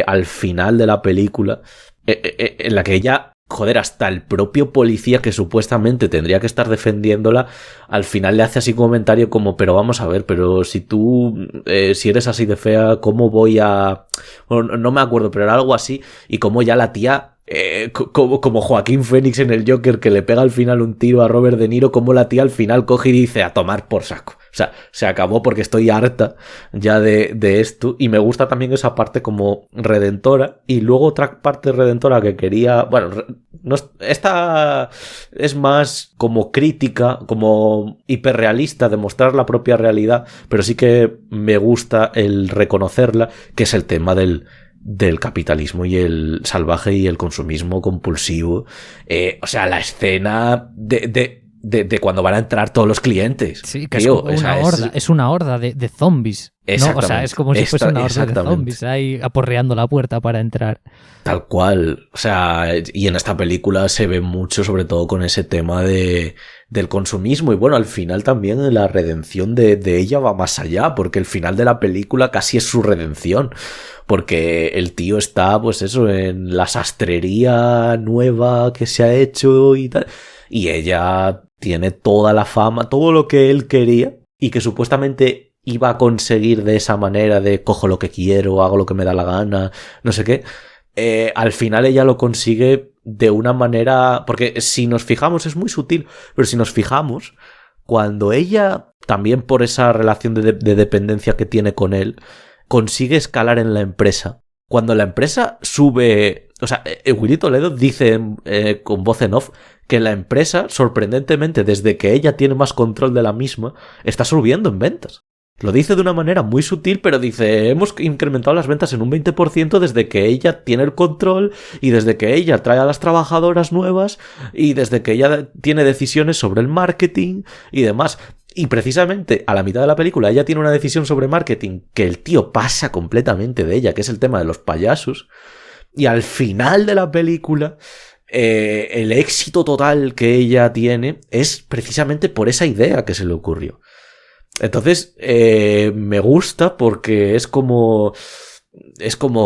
al final de la película en la que ella... Joder, hasta el propio policía que supuestamente tendría que estar defendiéndola, al final le hace así un comentario como, pero vamos a ver, pero si tú, si eres así de fea, ¿cómo voy a...? Bueno, no me acuerdo, pero era algo así, y como ya la tía, como Joaquín Phoenix en el Joker, que le pega al final un tiro a Robert De Niro, como la tía al final coge y dice, a tomar por saco. O sea, se acabó porque estoy harta ya de esto. Y me gusta también esa parte como redentora. Y luego otra parte redentora que quería... Bueno, esta es más como crítica, como hiperrealista, de mostrar la propia realidad. Pero sí que me gusta el reconocerla, que es el tema del capitalismo y el salvaje y el consumismo compulsivo. O sea, la escena de cuando van a entrar todos los clientes. Sí, que tío, es una horda de zombies, ¿no? O sea, es como si fuese una horda de zombies ahí aporreando la puerta para entrar. Tal cual. O sea, y en esta película se ve mucho, sobre todo con ese tema del consumismo. Y bueno, al final también la redención de ella va más allá, porque el final de la película casi es su redención. Porque el tío está, pues eso, en la sastrería nueva que se ha hecho y tal. Y ella tiene toda la fama, todo lo que él quería y que supuestamente iba a conseguir de esa manera de cojo lo que quiero, hago lo que me da la gana, no sé qué. Al final ella lo consigue de una manera... Porque si nos fijamos, es muy sutil, pero si nos fijamos, cuando ella, también por esa relación de dependencia que tiene con él, consigue escalar en la empresa. Cuando la empresa sube... O sea, Willy Toledo dice con voz en off que la empresa, sorprendentemente, desde que ella tiene más control de la misma, está subiendo en ventas. Lo dice de una manera muy sutil, pero dice, hemos incrementado las ventas en un 20% desde que ella tiene el control y desde que ella trae a las trabajadoras nuevas y desde que ella tiene decisiones sobre el marketing y demás. Y precisamente a la mitad de la película ella tiene una decisión sobre marketing que el tío pasa completamente de ella, que es el tema de los payasos. Y al final de la película, el éxito total que ella tiene es precisamente por esa idea que se le ocurrió. Entonces, me gusta porque es como,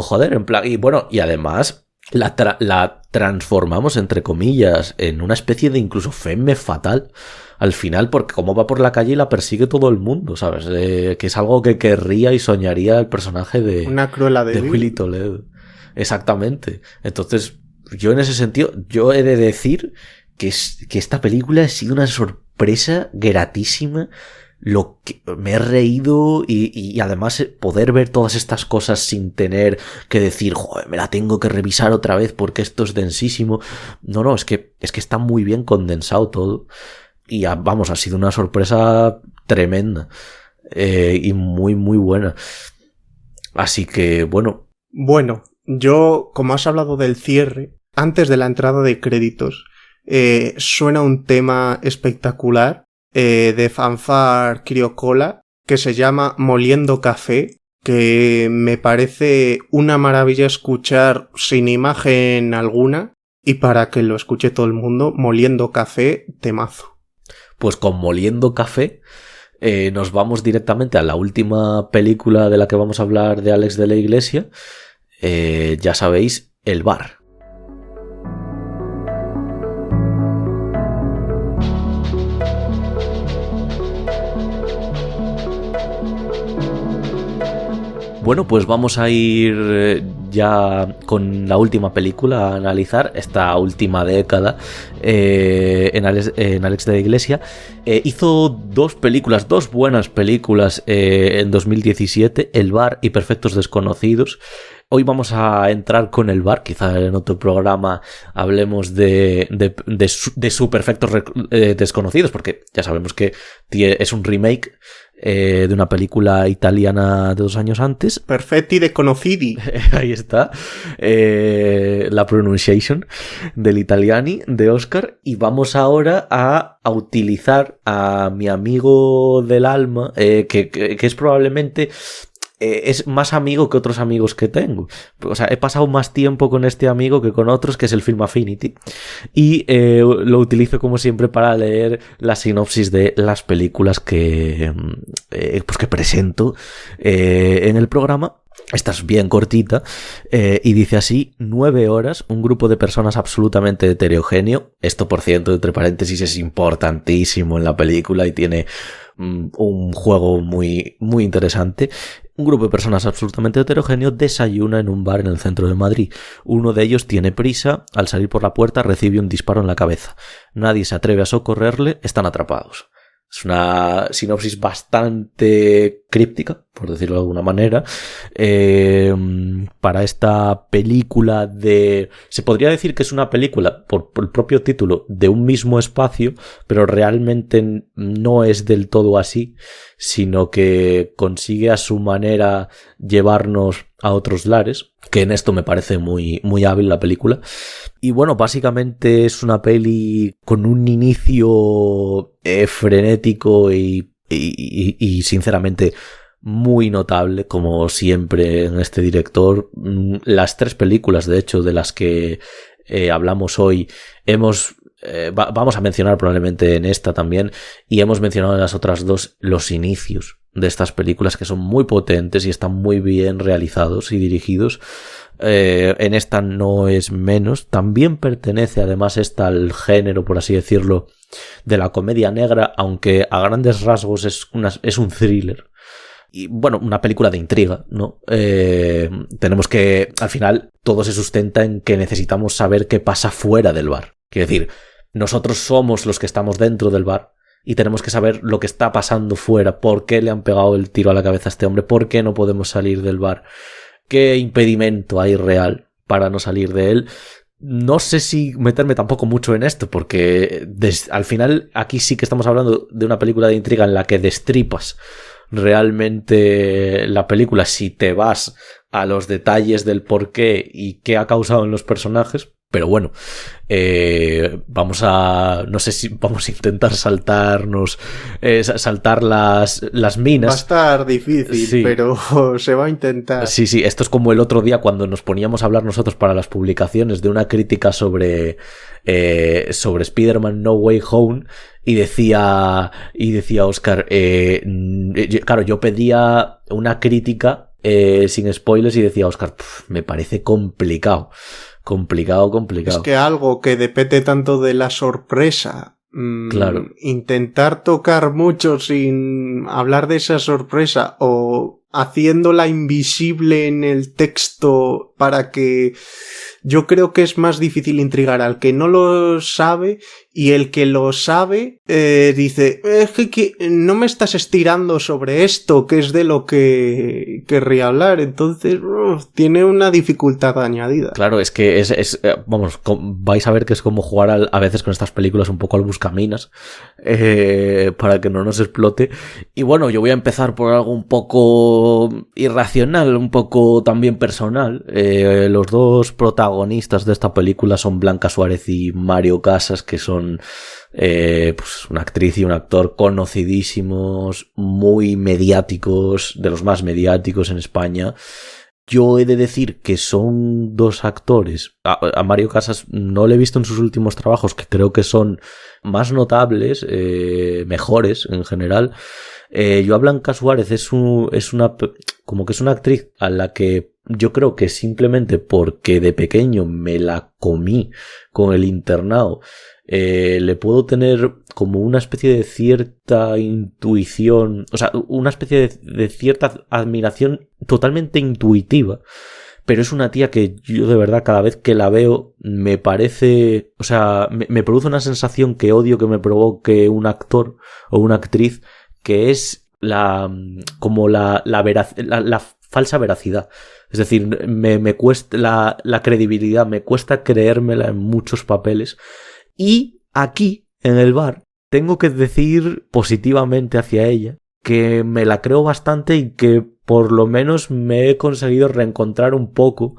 joder, en plan, y bueno, y además la transformamos, entre comillas, en una especie de incluso femme fatal al final, porque como va por la calle y la persigue todo el mundo, ¿sabes? Que es algo que querría y soñaría el personaje de una Cruella de Willy Toledo. Exactamente. Entonces, yo en ese sentido, yo he de decir que esta película ha sido una sorpresa gratísima. Lo que me he reído y además poder ver todas estas cosas sin tener que decir, joder, me la tengo que revisar otra vez porque esto es densísimo. No, es que está muy bien condensado todo y vamos, ha sido una sorpresa tremenda y muy, muy buena. Así que, bueno. Bueno, yo, como has hablado del cierre, antes de la entrada de créditos, suena un tema espectacular de Fanfare Criocola que se llama Moliendo Café, que me parece una maravilla escuchar sin imagen alguna y para que lo escuche todo el mundo. Moliendo Café, temazo. Pues con Moliendo Café nos vamos directamente a la última película de la que vamos a hablar de Alex de la Iglesia. Ya sabéis, El Bar. Bueno, pues vamos a ir ya con la última película a analizar esta última década en Alex de la Iglesia. Hizo dos buenas películas en 2017, El Bar y Perfectos Desconocidos. Hoy vamos a entrar con El Bar, quizá en otro programa hablemos de su Perfectos Desconocidos, porque ya sabemos que es un remake de una película italiana de 2 años antes. Perfetti Desconocidi. Ahí está. La pronunciation del Italiani de Oscar. Y vamos ahora a utilizar a mi amigo del alma, que es probablemente... es más amigo que otros amigos que tengo. O sea, he pasado más tiempo con este amigo que con otros, que es el Film Affinity. Y lo utilizo como siempre para leer la sinopsis de las películas que presento en el programa. Esta es bien cortita y dice así: 9 horas, un grupo de personas absolutamente heterogéneo. Esto, por cierto, entre paréntesis, es importantísimo en la película y tiene un juego muy, muy interesante. Un grupo de personas absolutamente heterogéneo desayuna en un bar en el centro de Madrid. Uno de ellos tiene prisa. Al salir por la puerta recibe un disparo en la cabeza. Nadie se atreve a socorrerle. Están atrapados. Es una sinopsis bastante críptica, por decirlo de alguna manera, para esta película de... Se podría decir que es una película, por el propio título, de un mismo espacio, pero realmente no es del todo así, sino que consigue a su manera llevarnos a otros lares, que en esto me parece muy, muy hábil la película. Y bueno, básicamente es una peli con un inicio frenético y sinceramente muy notable, como siempre en este director. Las 3 películas, de hecho, de las que hablamos hoy, vamos a mencionar probablemente en esta también, y hemos mencionado en las otras 2 los inicios de estas películas, que son muy potentes y están muy bien realizados y dirigidos. en esta no es menos. También pertenece además esta al género, por así decirlo, de la comedia negra, aunque a grandes rasgos es un thriller. Y bueno, una película de intriga, ¿no? Tenemos que, al final, todo se sustenta en que necesitamos saber qué pasa fuera del bar. Quiero decir, nosotros somos los que estamos dentro del bar y tenemos que saber lo que está pasando fuera, por qué le han pegado el tiro a la cabeza a este hombre, por qué no podemos salir del bar, qué impedimento hay real para no salir de él. No sé si meterme tampoco mucho en esto, porque al final aquí sí que estamos hablando de una película de intriga en la que destripas realmente la película si te vas a los detalles del por qué y qué ha causado en los personajes. Pero bueno, no sé si vamos a intentar saltar las minas. Va a estar difícil, sí, pero se va a intentar. Sí, esto es como el otro día cuando nos poníamos a hablar nosotros para las publicaciones de una crítica sobre Spider-Man No Way Home y decía Óscar, claro, yo pedía una crítica sin spoilers y decía Óscar, me parece complicado. Es que algo que depende tanto de la sorpresa, claro, intentar tocar mucho sin hablar de esa sorpresa o haciéndola invisible en el texto para que... Yo creo que es más difícil intrigar al que no lo sabe y el que lo sabe dice, es que no me estás estirando sobre esto, que es de lo que querría hablar. Entonces tiene una dificultad añadida. Claro, es que vamos, vais a ver que es como jugar a veces con estas películas un poco al buscaminas para que no nos explote. Y bueno, yo voy a empezar por algo un poco irracional, un poco también personal. Los dos protagonistas de esta película son Blanca Suárez y Mario Casas, que son pues una actriz y un actor conocidísimos, muy mediáticos, de los más mediáticos en España. Yo he de decir que son dos actores. A Mario Casas no le he visto en sus últimos trabajos, que creo que son más notables, mejores en general. Yo a Blanca Suárez es una actriz a la que yo creo que simplemente porque de pequeño me la comí con El Internado, le puedo tener como una especie de cierta intuición, o sea, una especie de cierta admiración totalmente intuitiva. Pero es una tía que yo de verdad cada vez que la veo me parece, o sea, me produce una sensación que odio que me provoque un actor o una actriz, que es la falsa veracidad. Es decir, me cuesta la credibilidad, me cuesta creérmela en muchos papeles. Y aquí, en el bar, tengo que decir positivamente hacia ella que me la creo bastante y que por lo menos me he conseguido reencontrar un poco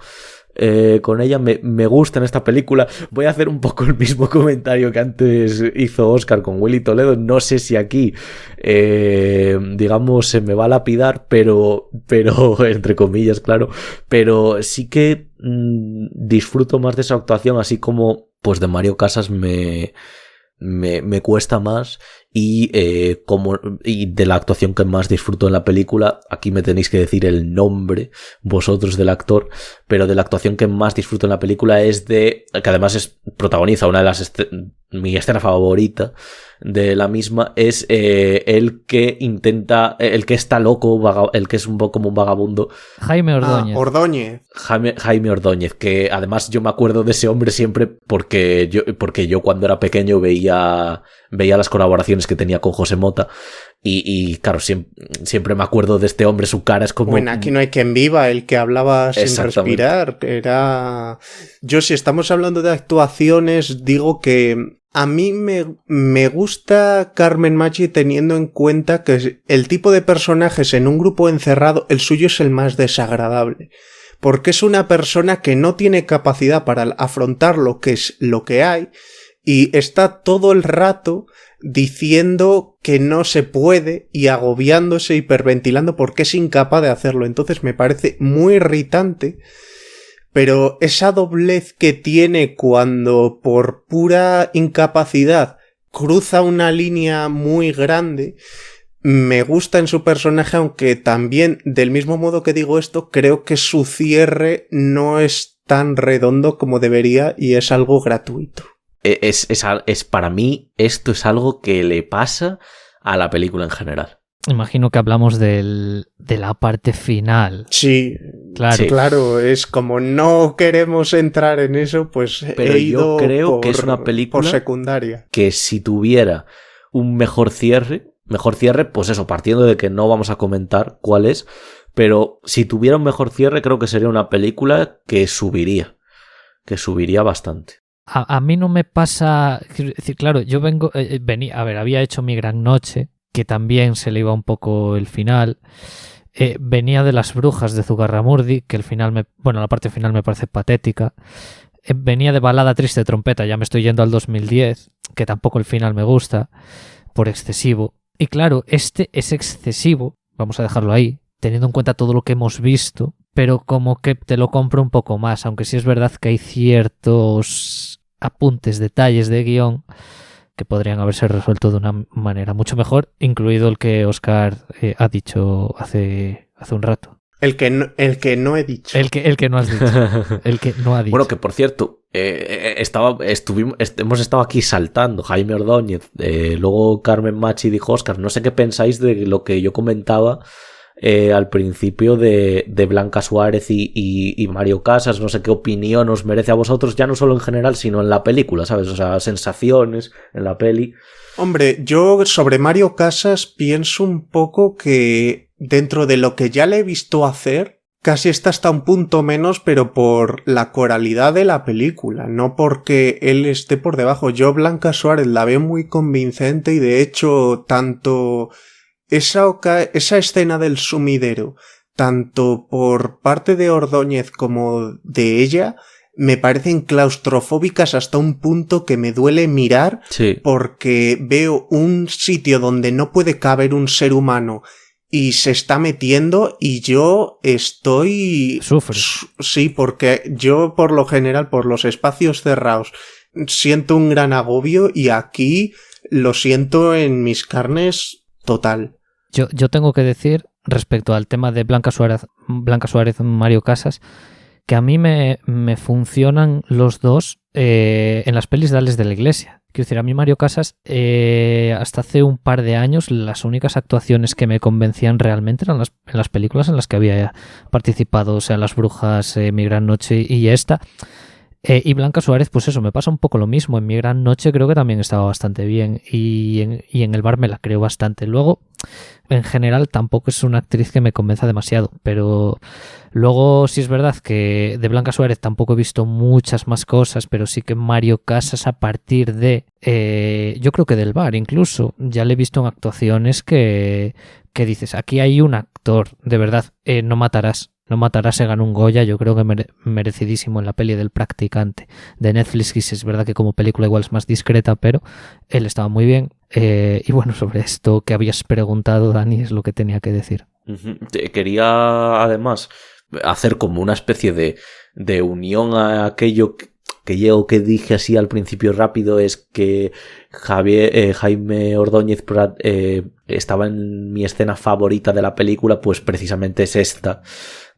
con ella. Me gusta en esta película. Voy a hacer un poco el mismo comentario que antes hizo Óscar con Willy Toledo. No sé si aquí digamos se me va a lapidar, pero entre comillas, claro, pero sí que disfruto más de esa actuación, así como pues de Mario Casas me cuesta más. Y de la actuación que más disfruto en la película, aquí me tenéis que decir el nombre vosotros del actor, pero de la actuación que más disfruto en la película es que además protagoniza una de mi escena favorita de la misma, es el que está loco, el que es un poco como un vagabundo. Jaime Ordóñez. Ordóñez. Jaime Ordóñez, que además yo me acuerdo de ese hombre siempre porque yo cuando era pequeño veía las colaboraciones que tenía con José Mota y claro, siempre me acuerdo de este hombre, su cara es como... Bueno, aquí no hay quien viva, el que hablaba sin respirar, era... Yo, si estamos hablando de actuaciones, digo que a mí me gusta Carmen Machi teniendo en cuenta que el tipo de personajes en un grupo encerrado, el suyo es el más desagradable. Porque es una persona que no tiene capacidad para afrontar lo que es lo que hay y está todo el rato diciendo que no se puede y agobiándose, hiperventilando porque es incapaz de hacerlo. Entonces me parece muy irritante, pero esa doblez que tiene cuando por pura incapacidad cruza una línea muy grande me gusta en su personaje, aunque también, del mismo modo que digo esto, creo que su cierre no es tan redondo como debería y es algo gratuito. Es para mí, esto es algo que le pasa a la película en general. Imagino que hablamos de la parte final. Sí, claro. Sí. Claro, es como no queremos entrar en eso, pues pero he ido yo creo que es una película por secundaria. Que si tuviera un mejor cierre, pues eso, partiendo de que no vamos a comentar cuál es, pero si tuviera un mejor cierre, creo que sería una película que subiría bastante. A mí no me pasa, quiero decir, claro, yo venía, a ver, había hecho Mi Gran Noche, que también se le iba un poco el final. Venía de Las Brujas de Zugarramurdi, que el final la parte final me parece patética. Venía de Balada Triste de Trompeta, ya me estoy yendo al 2010, que tampoco el final me gusta, por excesivo. Y claro, este es excesivo, vamos a dejarlo ahí, teniendo en cuenta todo lo que hemos visto, pero como que te lo compro un poco más, aunque sí es verdad que hay ciertos apuntes, detalles de guión que podrían haberse resuelto de una manera mucho mejor, incluido el que Óscar ha dicho hace un rato. El que no he dicho. El que no has dicho. El que no ha dicho. Bueno, que por cierto, hemos estado aquí saltando. Jaime Ordóñez, luego Carmen Machi dijo Óscar, no sé qué pensáis de lo que yo comentaba al principio de Blanca Suárez y Mario Casas, no sé qué opinión os merece a vosotros, ya no solo en general, sino en la película, ¿sabes? O sea, sensaciones en la peli. Hombre, yo sobre Mario Casas pienso un poco que dentro de lo que ya le he visto hacer, casi está hasta un punto menos, pero por la coralidad de la película, no porque él esté por debajo. Yo Blanca Suárez la veo muy convincente y de hecho tanto esa escena del sumidero, tanto por parte de Ordóñez como de ella, me parecen claustrofóbicas hasta un punto que me duele mirar, sí, porque veo un sitio donde no puede caber un ser humano y se está metiendo y yo estoy... Sufres. Sí, porque yo por lo general, por los espacios cerrados, siento un gran agobio y aquí lo siento en mis carnes total. Yo tengo que decir, respecto al tema de Blanca Suárez, Mario Casas, que a mí me funcionan los dos en las pelis de Ales de la Iglesia. Quiero decir, a mí Mario Casas, hasta hace un par de años, las únicas actuaciones que me convencían realmente eran en las películas en las que había participado, o sea, Las Brujas, Mi Gran Noche y esta. Y Blanca Suárez, pues eso, me pasa un poco lo mismo. En Mi Gran Noche creo que también estaba bastante bien y en El Bar me la creo bastante. Luego, en general, tampoco es una actriz que me convenza demasiado, pero luego sí es verdad que de Blanca Suárez tampoco he visto muchas más cosas, pero sí que Mario Casas a partir de, yo creo que del Bar incluso, ya le he visto en actuaciones que dices, aquí hay un actor, de verdad, No matarás. No matarás, se ganó un Goya, yo creo que merecidísimo en la peli del Practicante de Netflix, que es verdad que como película igual es más discreta, pero él estaba muy bien. Y bueno, sobre esto que habías preguntado, Dani, es lo que tenía que decir. Quería además hacer como una especie de unión a aquello que dije así al principio rápido, es que Jaime Ordóñez estaba en mi escena favorita de la película, pues precisamente es esta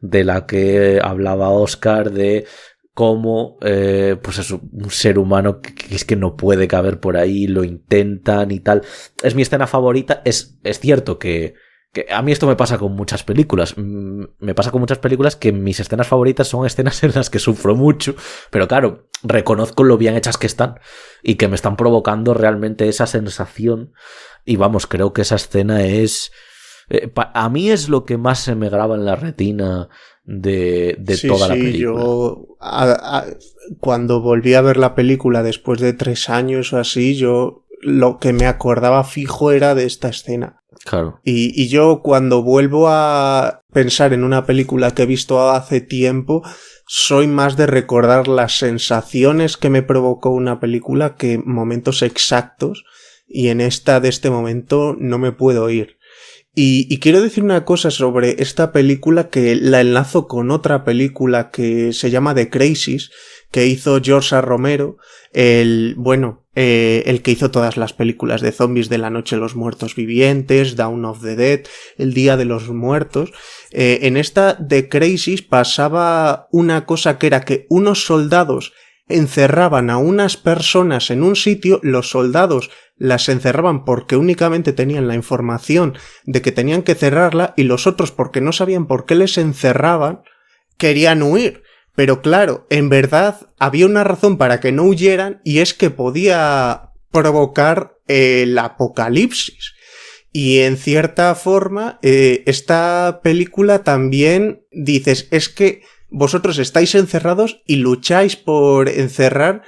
de la que hablaba Óscar, de cómo pues es un ser humano que es que no puede caber por ahí, lo intentan y tal. Es mi escena favorita. Es cierto que a mí esto me pasa con muchas películas. Me pasa con muchas películas que mis escenas favoritas son escenas en las que sufro mucho, pero claro, reconozco lo bien hechas que están y que me están provocando realmente esa sensación. Y vamos, creo que esa escena es... a mí es lo que más se me graba en la retina de toda la película. Yo cuando volví a ver la película después de 3 años o así, yo lo que me acordaba fijo era de esta escena. Claro. Y yo cuando vuelvo a pensar en una película que he visto hace tiempo, soy más de recordar las sensaciones que me provocó una película que momentos exactos, y en esta de este momento no me puedo ir. Y quiero decir una cosa sobre esta película que la enlazo con otra película que se llama The Crazies, que hizo George A. Romero, el que hizo todas las películas de zombies de La Noche de los Muertos Vivientes, Dawn of the Dead, El Día de los Muertos. En esta The Crazies pasaba una cosa que era que unos soldados encerraban a unas personas en un sitio, los soldados las encerraban porque únicamente tenían la información de que tenían que cerrarla y los otros, porque no sabían por qué les encerraban, querían huir. Pero claro, en verdad había una razón para que no huyeran y es que podía provocar el apocalipsis. Y en cierta forma, esta película también dices, es que vosotros estáis encerrados y lucháis por encerrar,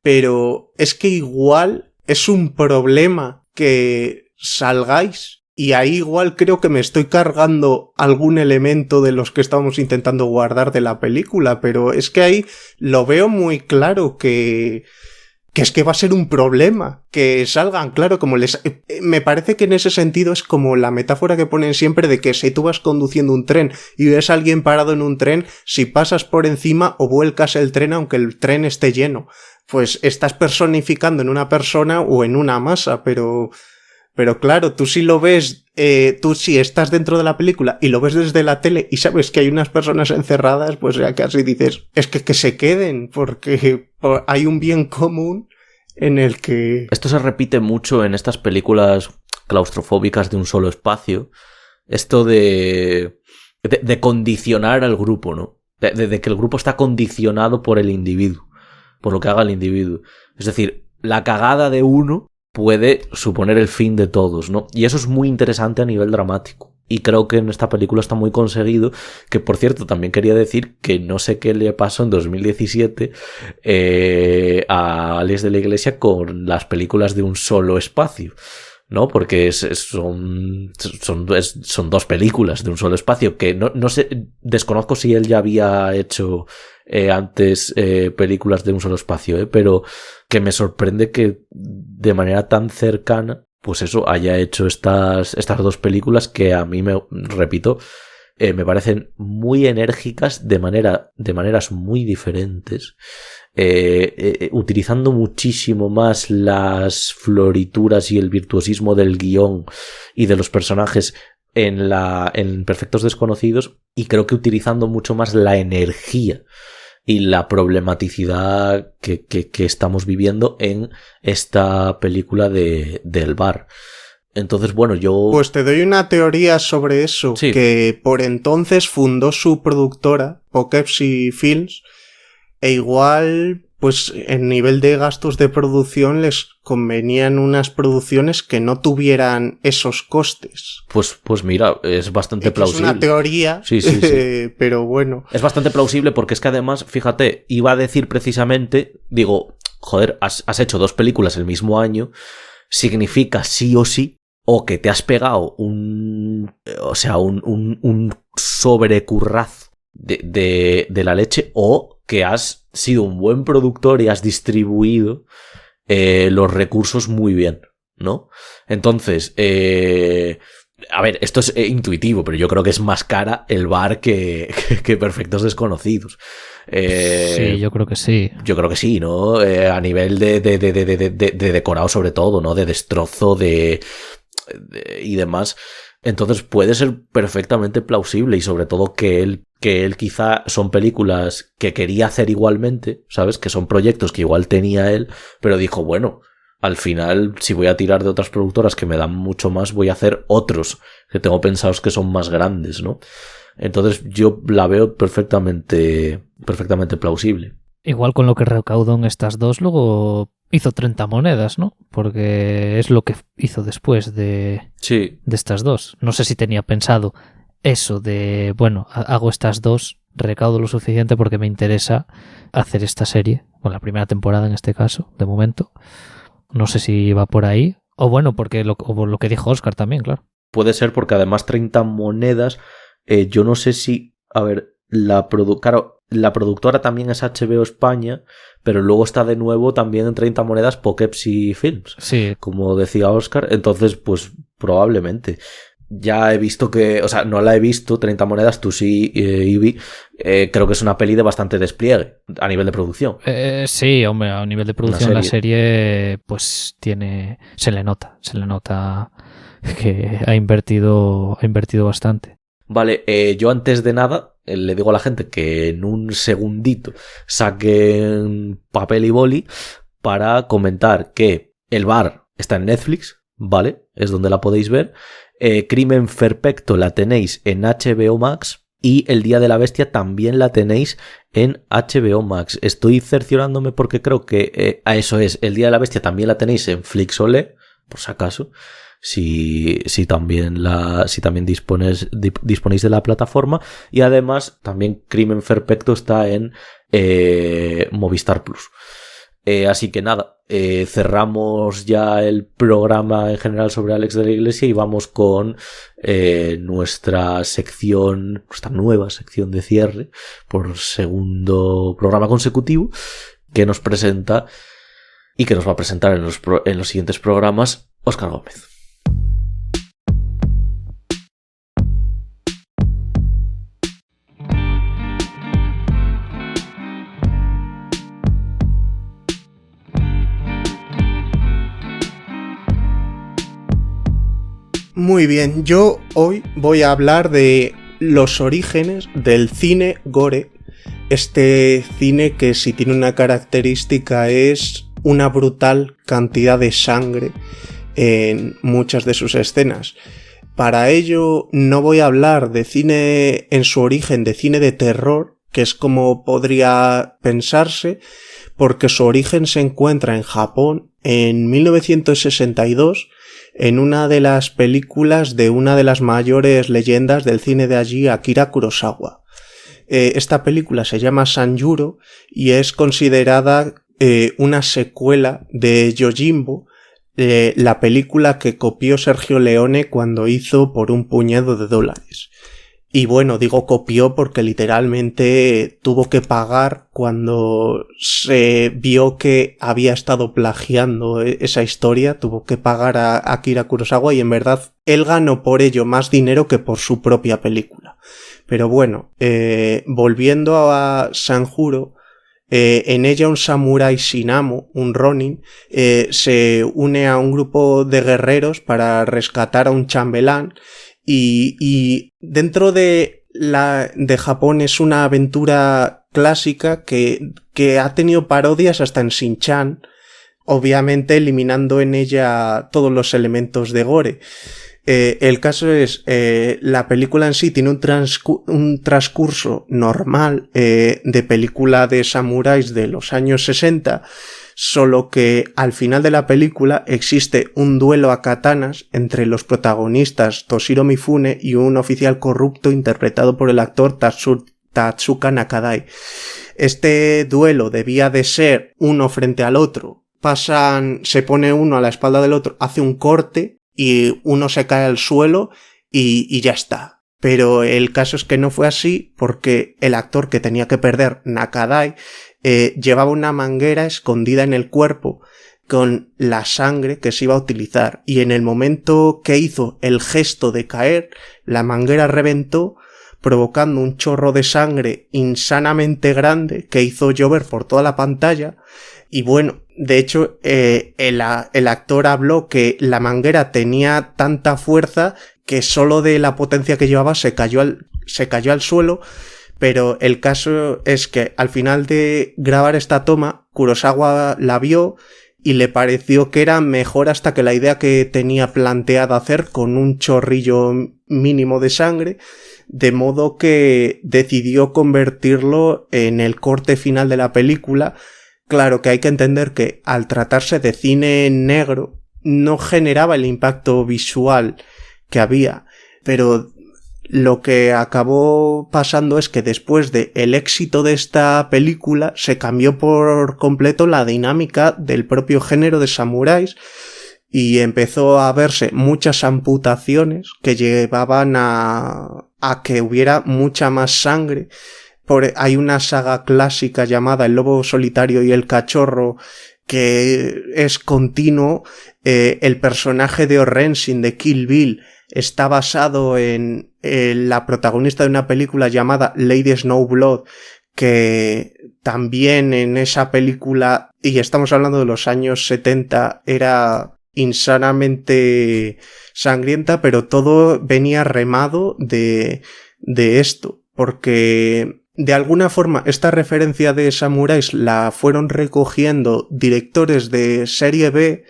pero es que igual es un problema que salgáis. Y ahí igual creo que me estoy cargando algún elemento de los que estábamos intentando guardar de la película, pero es que ahí lo veo muy claro que es que va a ser un problema que salgan, claro, como les... Me parece que en ese sentido es como la metáfora que ponen siempre de que si tú vas conduciendo un tren y ves a alguien parado en un tren, si pasas por encima o vuelcas el tren aunque el tren esté lleno, pues estás personificando en una persona o en una masa, pero claro, tú si lo ves, tú si estás dentro de la película y lo ves desde la tele y sabes que hay unas personas encerradas, pues ya casi dices, es que se queden, porque hay un bien común en el que... Esto se repite mucho en estas películas claustrofóbicas de un solo espacio, esto de condicionar al grupo, ¿no? De que el grupo está condicionado por el individuo, por lo que haga el individuo. Es decir, la cagada de uno puede suponer el fin de todos, ¿no? Y eso es muy interesante a nivel dramático. Y creo que en esta película está muy conseguido, que por cierto también quería decir que no sé qué le pasó en 2017 a Alex de la Iglesia con las películas de un solo espacio, ¿no? Porque son dos películas de un solo espacio que no sé, desconozco si él ya había hecho antes películas de un solo espacio, pero que me sorprende que de manera tan cercana pues eso haya hecho estas dos películas que a mí repito, me parecen muy enérgicas de maneras muy diferentes, utilizando muchísimo más las florituras y el virtuosismo del guión y de los personajes en Perfectos Desconocidos, y creo que utilizando mucho más la energía y la problematicidad que estamos viviendo en esta película del bar. Entonces, bueno, yo... Pues te doy una teoría sobre eso, sí. Que por entonces fundó su productora, Poughkeepsie Films, e igual, pues en nivel de gastos de producción les convenían unas producciones que no tuvieran esos costes. Pues mira, es bastante plausible. Es una teoría, sí. Pero bueno. Es bastante plausible porque es que además, fíjate, iba a decir precisamente, digo, joder, has hecho dos películas el mismo año, significa sí o sí, o que te has pegado un sobrecurrazo de la leche, o que has sido un buen productor y has distribuido los recursos muy bien, ¿no? Entonces, a ver, esto es intuitivo, pero yo creo que es más cara el bar que Perfectos Desconocidos. Sí, yo creo que sí. Yo creo que sí, ¿no? A nivel de decorado sobre todo, ¿no? De destrozo y demás. Entonces puede ser perfectamente plausible, y sobre todo que él quizá son películas que quería hacer igualmente, ¿sabes? Que son proyectos que igual tenía él, pero dijo, bueno, al final si voy a tirar de otras productoras que me dan mucho más, voy a hacer otros que tengo pensados que son más grandes, ¿no? Entonces yo la veo perfectamente plausible. Igual con lo que recaudó en estas dos, luego hizo 30 monedas, ¿no? Porque es lo que hizo después de estas dos. No sé si tenía pensado eso de, bueno, hago estas dos, recaudo lo suficiente porque me interesa hacer esta serie, con la primera temporada en este caso, de momento. No sé si va por ahí, o bueno, porque lo que dijo Óscar también, claro. Puede ser porque además 30 monedas, yo no sé si, a ver, la productora también es HBO España, pero luego está de nuevo también en 30 monedas Poughkeepsie Films, sí, como decía Óscar, entonces pues probablemente. ya he visto que, o sea, no la he visto, 30 monedas, tú sí, Ivy, creo que es una peli de bastante despliegue a nivel de producción. Sí, hombre, a nivel de producción la serie pues se le nota que ha invertido bastante. Vale, yo antes de nada le digo a la gente que en un segundito saquen papel y boli para comentar que El Bar está en Netflix, ¿vale? Es donde la podéis ver. Crimen Perfecto la tenéis en HBO Max y El Día de la Bestia también la tenéis en HBO Max. Estoy cerciorándome porque creo que a eso es. El Día de la Bestia también la tenéis en Flixolé, por si acaso. Si también disponéis de la plataforma, y además también Crimen Perfecto está en Movistar Plus. Así que nada, cerramos ya el programa en general sobre Alex de la Iglesia y vamos con nuestra nueva sección de cierre por segundo programa consecutivo, que nos presenta y que nos va a presentar en los siguientes programas Óscar Gómez. Muy bien, yo hoy voy a hablar de los orígenes del cine gore. Este cine que, si tiene una característica, es una brutal cantidad de sangre en muchas de sus escenas. Para ello no voy a hablar de cine en su origen, de cine de terror, que es como podría pensarse, porque su origen se encuentra en Japón en 1962, en una de las películas de una de las mayores leyendas del cine de allí, Akira Kurosawa. Esta película se llama Sanjuro y es considerada una secuela de Yojimbo, la película que copió Sergio Leone cuando hizo Por un puñado de dólares. Y bueno, digo copió porque literalmente tuvo que pagar cuando se vio que había estado plagiando esa historia, tuvo que pagar a Akira Kurosawa, y en verdad él ganó por ello más dinero que por su propia película. Pero bueno, volviendo a Sanjuro, en ella un samurái sin amo, un ronin, se une a un grupo de guerreros para rescatar a un chambelán. Y dentro de Japón es una aventura clásica que ha tenido parodias hasta en Shin-Chan, obviamente eliminando en ella todos los elementos de gore. El caso es, la película en sí tiene un transcurso normal de película de samuráis de los años 60, solo que al final de la película existe un duelo a katanas entre los protagonistas Toshiro Mifune y un oficial corrupto interpretado por el actor Tatsuka Nakadai. Este duelo debía de ser uno frente al otro. Se pone uno a la espalda del otro, hace un corte y uno se cae al suelo y ya está. Pero el caso es que no fue así, porque el actor que tenía que perder, Nakadai, llevaba una manguera escondida en el cuerpo con la sangre que se iba a utilizar, y en el momento que hizo el gesto de caer, la manguera reventó, provocando un chorro de sangre insanamente grande que hizo llover por toda la pantalla. Y bueno, de hecho, el actor habló que la manguera tenía tanta fuerza que solo de la potencia que llevaba se cayó al suelo. Pero el caso es que al final de grabar esta toma, Kurosawa la vio y le pareció que era mejor hasta que la idea que tenía planteada hacer, con un chorrillo mínimo de sangre, de modo que decidió convertirlo en el corte final de la película. Claro que hay que entender que al tratarse de cine negro no generaba el impacto visual que había, pero lo que acabó pasando es que después del éxito de esta película se cambió por completo la dinámica del propio género de samuráis y empezó a verse muchas amputaciones que llevaban a que hubiera mucha más sangre. Hay una saga clásica llamada El lobo solitario y el cachorro, que es continuo. El personaje de O-Renshin de Kill Bill está basado en la protagonista de una película llamada Lady Snowblood, que también en esa película, y estamos hablando de los años 70, era insanamente sangrienta, pero todo venía remado de esto, porque de alguna forma esta referencia de samuráis la fueron recogiendo directores de serie B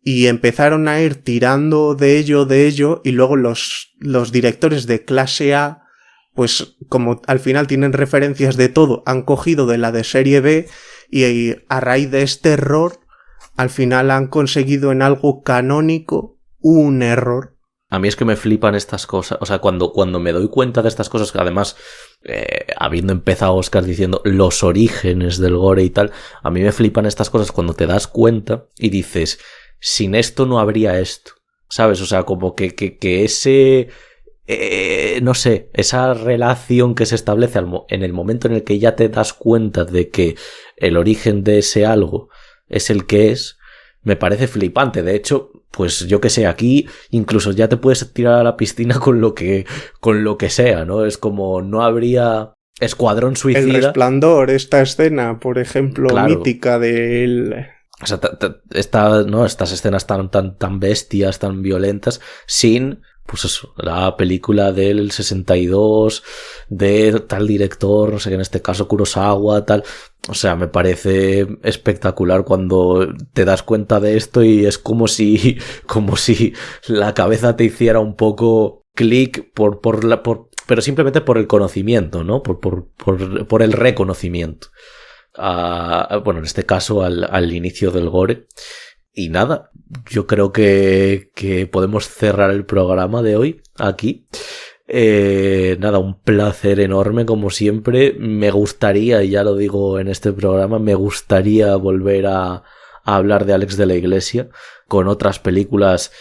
y empezaron a ir tirando de ello, y luego los directores de clase A, pues como al final tienen referencias de todo, han cogido de la de serie B y a raíz de este error, al final han conseguido en algo canónico un error. A mí es que me flipan estas cosas, o sea, cuando me doy cuenta de estas cosas, que además, habiendo empezado Oscar diciendo los orígenes del gore y tal, a mí me flipan estas cosas cuando te das cuenta y dices, sin esto no habría esto, ¿sabes? O sea, como que ese... no sé, esa relación que se establece en el momento en el que ya te das cuenta de que el origen de ese algo es el que es, me parece flipante. De hecho, pues yo que sé, aquí incluso ya te puedes tirar a la piscina con lo que sea, ¿no? Es como no habría Escuadrón Suicida. El Resplandor, esta escena, por ejemplo, claro, mítica del... O sea, estas escenas tan bestias, tan violentas, sin... Pues eso, la película del 62 de tal director, no sé, en este caso Kurosawa, tal. O sea, me parece espectacular cuando te das cuenta de esto y es como si la cabeza te hiciera un poco clic pero simplemente por el conocimiento, ¿no? Por el reconocimiento. Bueno, en este caso al inicio del gore. Y nada, yo creo que podemos cerrar el programa de hoy aquí. Nada, un placer enorme como siempre. Me gustaría, y ya lo digo en este programa, me gustaría volver a hablar de Álex de la Iglesia con otras películas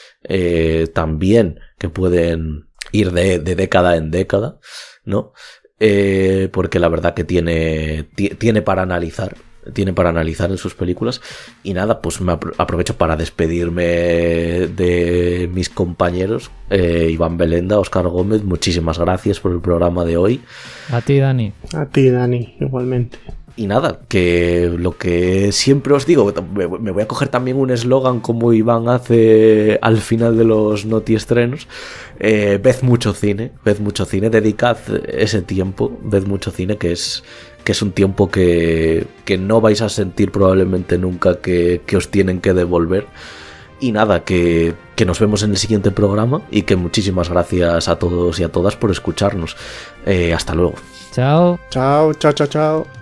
también que pueden ir de década en década, ¿no? Porque la verdad que tiene para analizar. Tiene para analizar en sus películas. Y nada, pues me aprovecho para despedirme de mis compañeros, Iván Belenda, Óscar Gómez. Muchísimas gracias por el programa de hoy. A ti, Dani. A ti, Dani, igualmente. Y nada, que lo que siempre os digo, me voy a coger también un eslogan como Iván hace al final de los notiestrenos. Ved mucho cine, dedicad ese tiempo, ved mucho cine, que es un tiempo que no vais a sentir probablemente nunca que os tienen que devolver. Y nada, que nos vemos en el siguiente programa y que muchísimas gracias a todos y a todas por escucharnos. Hasta luego. Chao. Chao, chao, chao, chao.